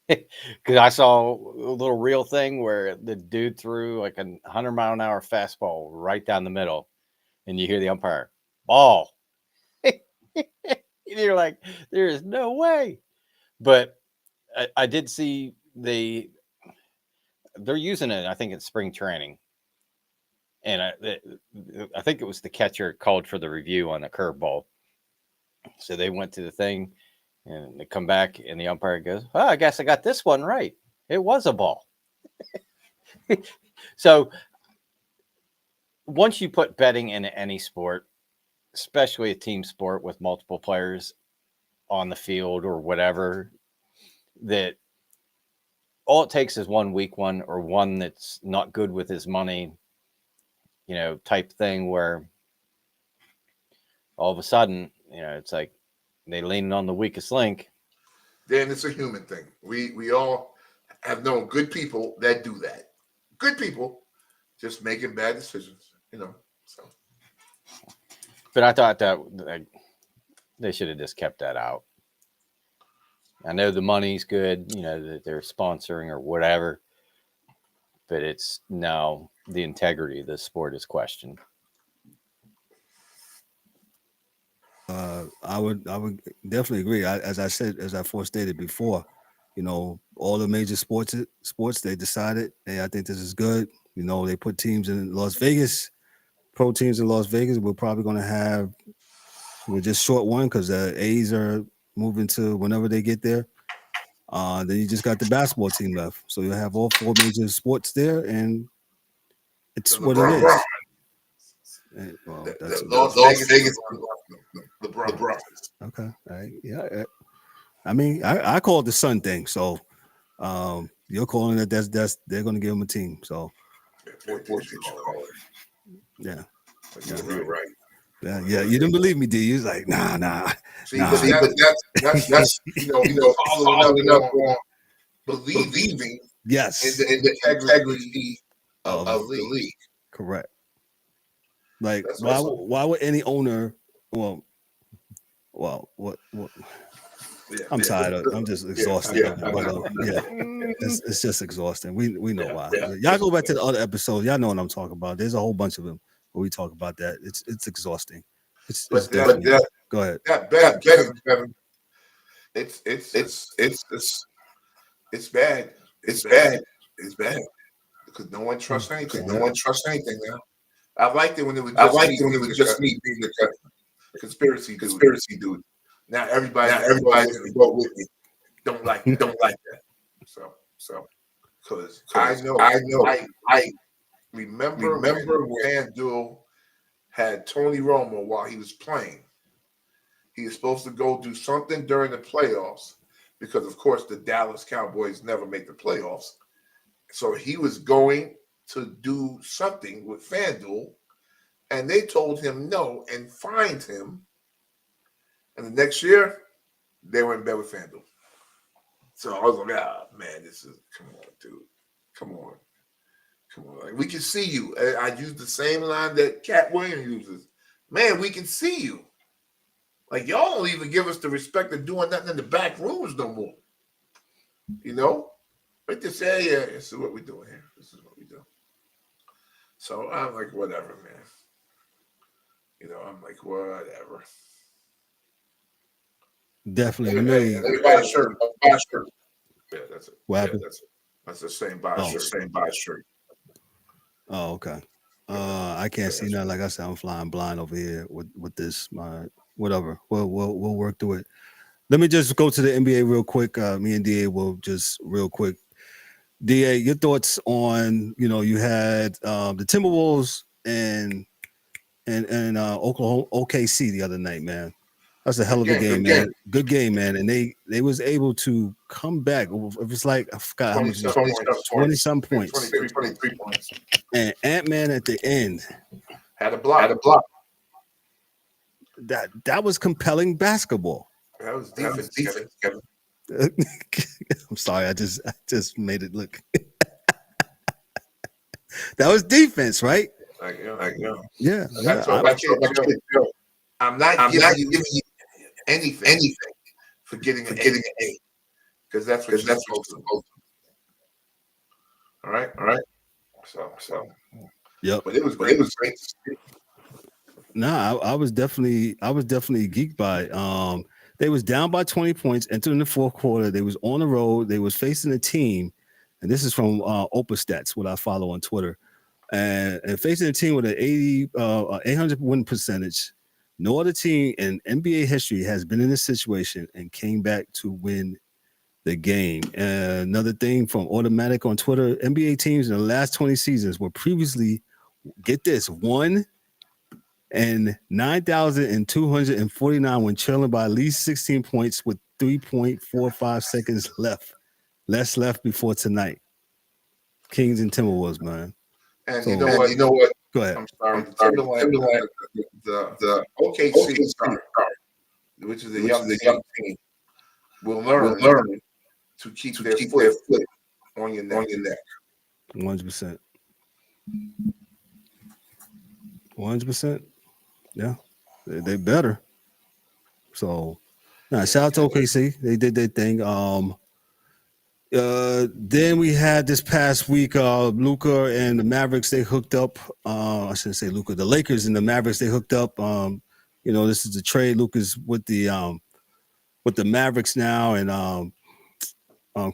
Because I saw a little reel thing where the dude threw like a 100-mile-an-hour fastball right down the middle, and you hear the umpire, ball. And you're like, there is no way. But I did see they're using it, I think, in spring training. And I think it was the catcher called for the review on the curveball. So they went to the thing, and they come back, and the umpire goes, "Oh, I guess I got this one right. It was a ball." So once you put betting into any sport, especially a team sport with multiple players on the field or whatever, that all it takes is one weak one or one that's not good with his money, type thing where all of a sudden, it's like they lean on the weakest link. Then it's a human thing. We all have known good people that do that. Good people just making bad decisions, So. But I thought that they should have just kept that out. I know the money's good, that they're sponsoring or whatever, but it's now the integrity of the sport is questioned. I would definitely agree. As I forestated before, all the major sports they decided, hey, I think this is good. They put teams in Las Vegas, pro teams in Las Vegas. We're probably going to have just short one because the A's are moving to whenever they get there. Then you just got the basketball team left, so you'll have all four major sports there, and it's what it is. And, well, that's Las Vegas, LeBron. Okay, all right, yeah. I mean, I call it the Sun thing, so you're calling it that's they're going to give them a team. So yeah, you're right. Yeah, you didn't believe me, D. You was like, nah. See, but that's following up on believing yes in the integrity of the league. Correct. Like, why would any owner? Well, what? I'm tired. I'm just exhausted. It's just exhausting. We know why. Y'all go back to the other episode. Y'all know what I'm talking about. There's a whole bunch of them where we talk about that. It's exhausting. Go ahead. It's bad. It's bad because no one trusts anything. Now. I liked it when it was just me being the conspiracy dude. Now everybody vote with me. Don't like that. So because I know. I remember when FanDuel had Tony Romo while he was playing. He was supposed to go do something during the playoffs because, of course, the Dallas Cowboys never make the playoffs. So he was going to do something with FanDuel, and they told him no and fined him. And the next year, they were in bed with FanDuel. So I was like, man, come on, dude. Come on. Like, we can see you. I use the same line that Cat Williams uses. Man, we can see you. Like, y'all don't even give us the respect of doing nothing in the back rooms no more. You know? But just say, yeah, this is what we're doing here. This is what we do. So I'm like, whatever, man. You know, I'm like, whatever. Definitely. Buy a shirt. Yeah, that's it. What happened? Yeah, that's the same buy shirt. Oh, okay. I can't see nothing. Like I said, I'm flying blind over here with this. Whatever. We'll work through it. Let me just go to the NBA real quick. Me and DA will just real quick. DA, your thoughts on, you had the Timberwolves and Oklahoma OKC the other night, man. That's a hell of a game, man. Good game, man. And they was able to come back. It was like, I forgot how much. 20-some points. 23 points. And Ant-Man at the end had a block. That was compelling basketball. That was defense. I'm sorry, I just made it look. That was defense, right? Yeah. I'm not giving you anything for getting an A, because that's what you're supposed to do. All right. So. Yep. But it was great to see. Nah, I was definitely geeked by it. They was down by 20 points entering the fourth quarter. They was on the road. They was facing a team, and this is from Opa Stats, what I follow on Twitter, and facing a team with an 800 win percentage. No other team in NBA history has been in this situation and came back to win the game. Another thing from Automatic on Twitter, NBA teams in the last 20 seasons were previously, get this, 1 and 9,249 when trailing by at least 16 points with 3.45 seconds left. Less left before tonight. Kings and Timberwolves, man. And you know what? Go ahead. I'm sorry. The OKC star, which is a young team, will learn to keep their foot on your neck. 100%. 100%. Yeah, they better. So, shout out to OKC. They did their thing. Then we had this past week, Luka and the Mavericks, they hooked up. I shouldn't say Luka, the Lakers and the Mavericks, they hooked up. This is the trade. Luka's with the Mavericks now, and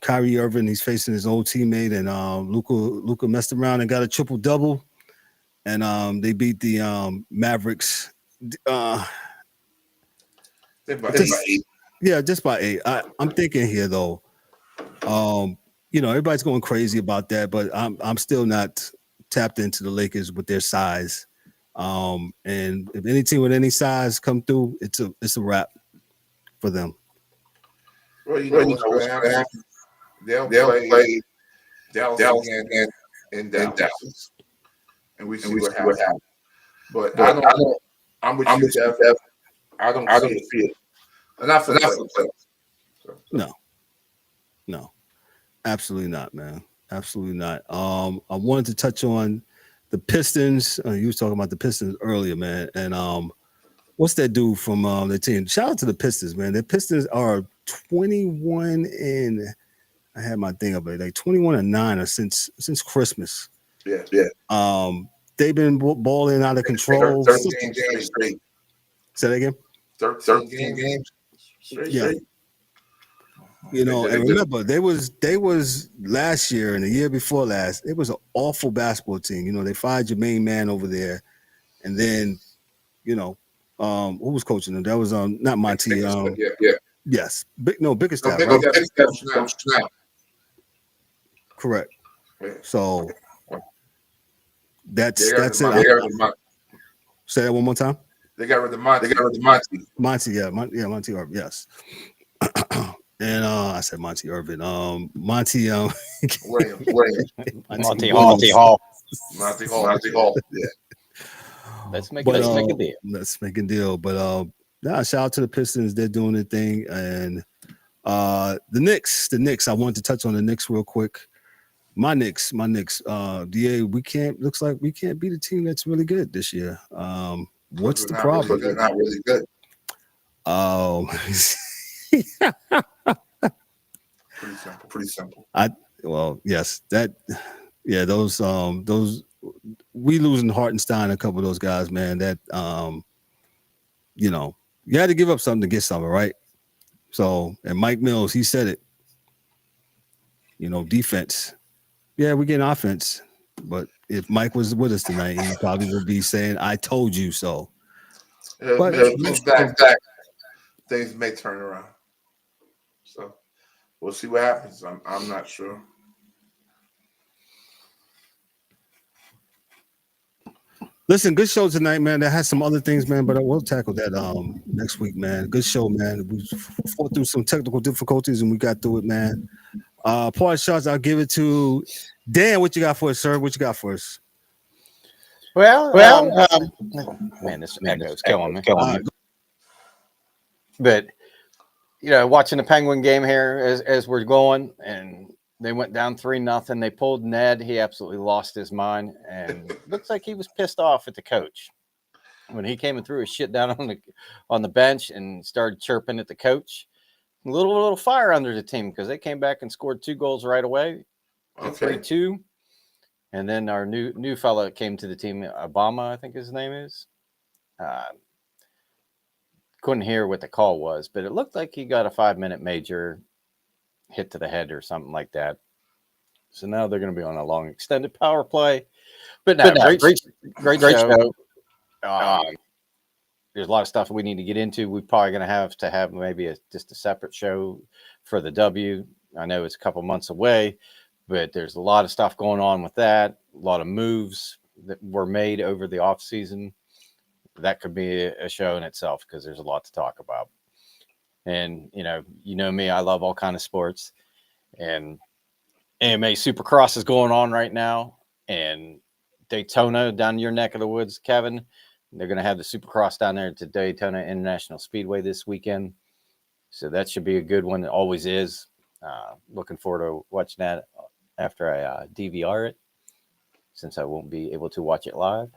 Kyrie Irving, he's facing his old teammate, and Luka messed around and got a triple-double, and they beat the Mavericks. Just by 8. Yeah, just by 8. I'm thinking here though. Everybody's going crazy about that, but I'm still not tapped into the Lakers with their size. And if any team with any size come through, it's a wrap for them. Well, what's going to happen? They'll play Dallas again in Dallas, and we see what happens. But I'm with you, Jeff. I don't see it. And not for the playoffs. No, absolutely not, man. Absolutely not. I wanted to touch on the Pistons. You was talking about the Pistons earlier, man. And what's that dude from the team? Shout out to the Pistons, man. The Pistons are 21 and I had my thing up there, like 21-9 since Christmas. Yeah. They've been balling out of control. 13 games straight. Say that again. 13 games straight. Yeah. And remember, they was last year and the year before last, it was an awful basketball team. They fired your main man over there, and then, who was coaching them? That was not Monty. Yes, Bickerstaff. Bickerstaff. Correct. Yeah. So that's it. Say that one more time. They got rid of Monty. Monty Irvin. Yes. And I said Monty Irvin. Monty Hall. Not the Hall. Yeah. Let's make a deal. Let's make a deal. But shout out to the Pistons. They're doing their thing. And the Knicks. I wanted to touch on the Knicks real quick. My Knicks. DA, looks like we can't beat a team that's really good this year. What's the problem? They're not really good. Oh, pretty simple. Yes, those we losing Hartenstein, a couple of those guys, man. That you had to give up something to get something, right? So, and Mike Mills, he said it. Defense. Yeah, we're getting offense, but if Mike was with us tonight, he probably would be saying, "I told you so." But things may turn around. So we'll see what happens. I'm not sure. Listen, good show tonight, man. That has some other things, man, but we'll tackle that next week, man. Good show, man. We fought through some technical difficulties and we got through it, man. Part shots, I'll give it to Dan. What you got for us, sir? What you got for us? Man, this echo's killing me. But watching the Penguin game here as we're going, and they went down 3-0. They pulled Ned. He absolutely lost his mind, and looks like he was pissed off at the coach when he came and threw his shit down on the bench and started chirping at the coach. A little fire under the team because they came back and scored 2 goals right away, 3-2. And then our new fella came to the team, Obama, I think his name is. Couldn't hear what the call was, but it looked like he got a 5-minute major hit to the head or something like that. So now they're going to be on a long extended power play. But great show. There's a lot of stuff we need to get into. We're probably going to have maybe just a separate show for the W. I know it's a couple months away, but there's a lot of stuff going on with that. A lot of moves that were made over the off season. That could be a show in itself because there's a lot to talk about. And you know me, I love all kind of sports. And AMA Supercross is going on right now, and Daytona down your neck of the woods, Kevin. They're going to have the Supercross down there at the Daytona International Speedway this weekend. So that should be a good one. It always is. Looking forward to watching that after I DVR it, since I won't be able to watch it live.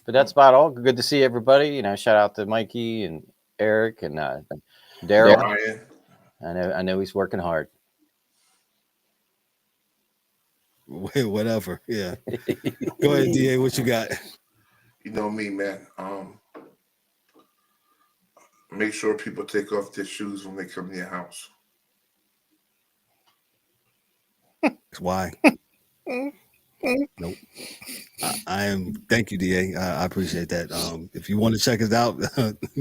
But that's about all. Good to see everybody. Shout out to Mikey and Eric and Daryl. I know he's working hard. Whatever. Yeah. Go ahead, DA. What you got? You know me, man. Make sure people take off their shoes when they come to your house. Why? Nope. Thank you, DA. I appreciate that. If you want to check us out,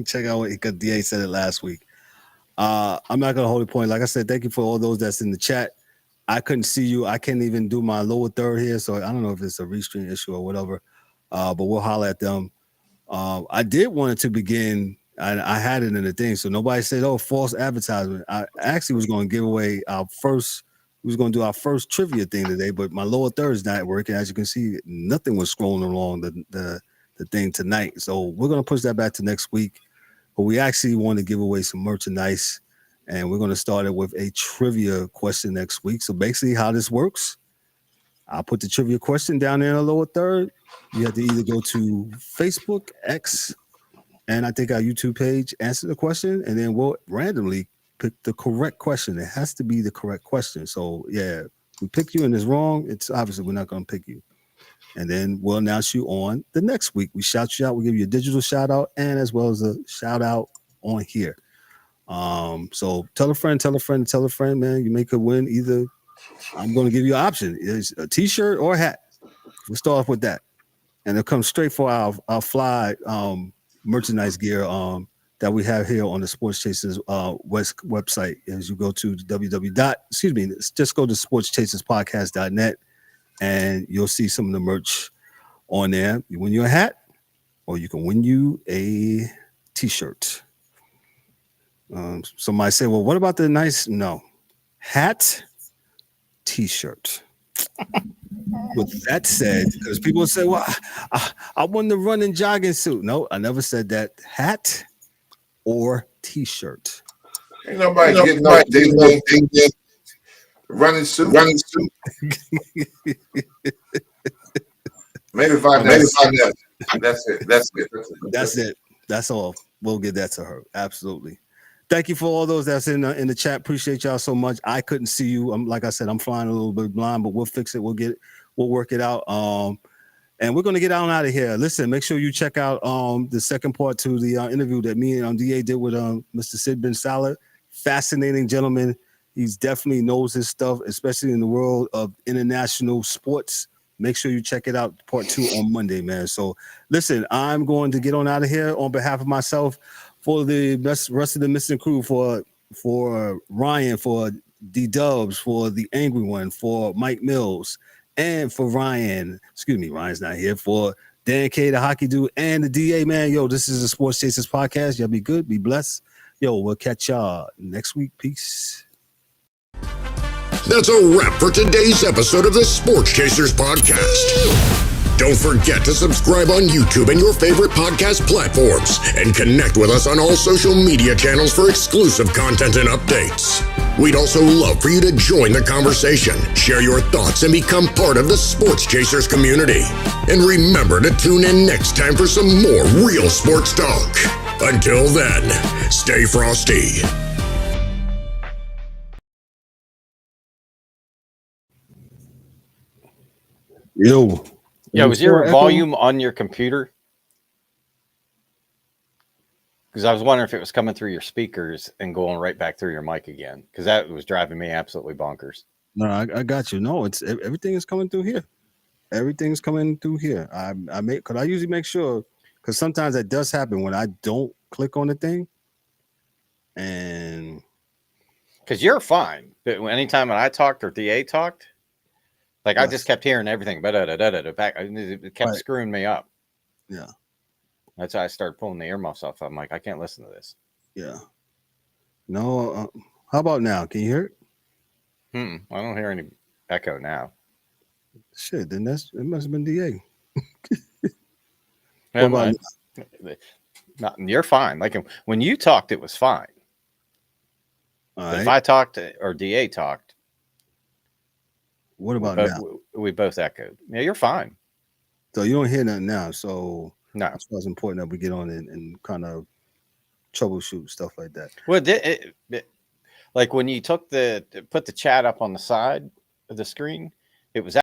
check out what because DA said it last week. I'm not gonna hold a point. Like I said, thank you for all those that's in the chat. I couldn't see you. I can't even do my lower third here, so I don't know if it's a restream issue or whatever. But we'll holler at them. I did want it to begin. I had it in the thing, so nobody said, "Oh, false advertisement." I actually was going to give away our first. We was going to do our first trivia thing today, but my lower third is not working. As you can see, nothing was scrolling along the thing tonight. So we're going to push that back to next week. But we actually want to give away some merchandise, and we're going to start it with a trivia question next week. So basically, how this works. I'll put the trivia question down there in the lower third. You have to either go to Facebook, X, and I think our YouTube page, answer the question, and then we'll randomly pick the correct question. It has to be the correct question. So, yeah, we pick you and it's wrong. It's obviously we're not going to pick you. And then we'll announce you on the next week. We shout you out. We give you a digital shout out and as well as a shout out on here. So tell a friend, man. You may could win either. I'm going to give you an option. It's a t-shirt or a hat. We'll start off with that. And it'll come straight for our fly merchandise gear that we have here on the Sports Chasers website. As you go to just go to sportschasers.podcast.net and you'll see some of the merch on there. You win you a hat or you can win you a t-shirt. Somebody say, well, what about the nice, no, hat, t-shirt. With that said, because people say, well, I want to run in jogging suit. No, I never said that. Hat or t-shirt. Ain't nobody getting no thing running suit. Maybe if I never. That's it. That's it. That's all. We'll get that to her. Absolutely. Thank you for all those that's in the chat. Appreciate y'all so much. I couldn't see you. Like I said, I'm flying a little bit blind, but we'll fix it. We'll work it out. And we're gonna get out of here. Listen, make sure you check out the second part to the interview that me and DA did with Mr. Sid bin Salah. Fascinating gentleman. He's definitely knows his stuff, especially in the world of international sports. Make sure you check it out, part 2 on Monday, man. So listen, I'm going to get on out of here on behalf of myself, for the rest of the missing crew, for Ryan, for D-Dubs, for the Angry One, for Mike Mills, and for Ryan. Excuse me, Ryan's not here. For Dan K, the hockey dude, and the DA, man. Yo, this is the Sports Chasers podcast. Y'all be good, be blessed. Yo, we'll catch y'all next week. Peace. That's a wrap for today's episode of the Sports Chasers podcast. Don't forget to subscribe on YouTube and your favorite podcast platforms, and connect with us on all social media channels for exclusive content and updates. We'd also love for you to join the conversation, share your thoughts, and become part of the Sports Chasers community. And remember to tune in next time for some more real sports talk. Until then, stay frosty. Yo. Yeah, was your volume on your computer? Because I was wondering if it was coming through your speakers and going right back through your mic again, because that was driving me absolutely bonkers. No, I got you. No, it's everything is coming through here. Everything's coming through here. I usually make sure, because sometimes that does happen when I don't click on the thing. And because you're fine, but anytime when I talked or DA talked, like yes. I just kept hearing everything, but it kept screwing me up. Yeah, that's why I started pulling the earmuffs off. I'm like, I can't listen to this. Yeah. No. How about now? Can you hear it? I don't hear any echo now. Shit, then it must have been DA. You're fine. Like when you talked, it was fine. Right. If I talked or DA talked, what about now? We both echoed. Yeah, you're fine. So you don't hear nothing now. So no, that's why it's important that we get on and kind of troubleshoot stuff like that. Well, like when you put the chat up on the side of the screen, it was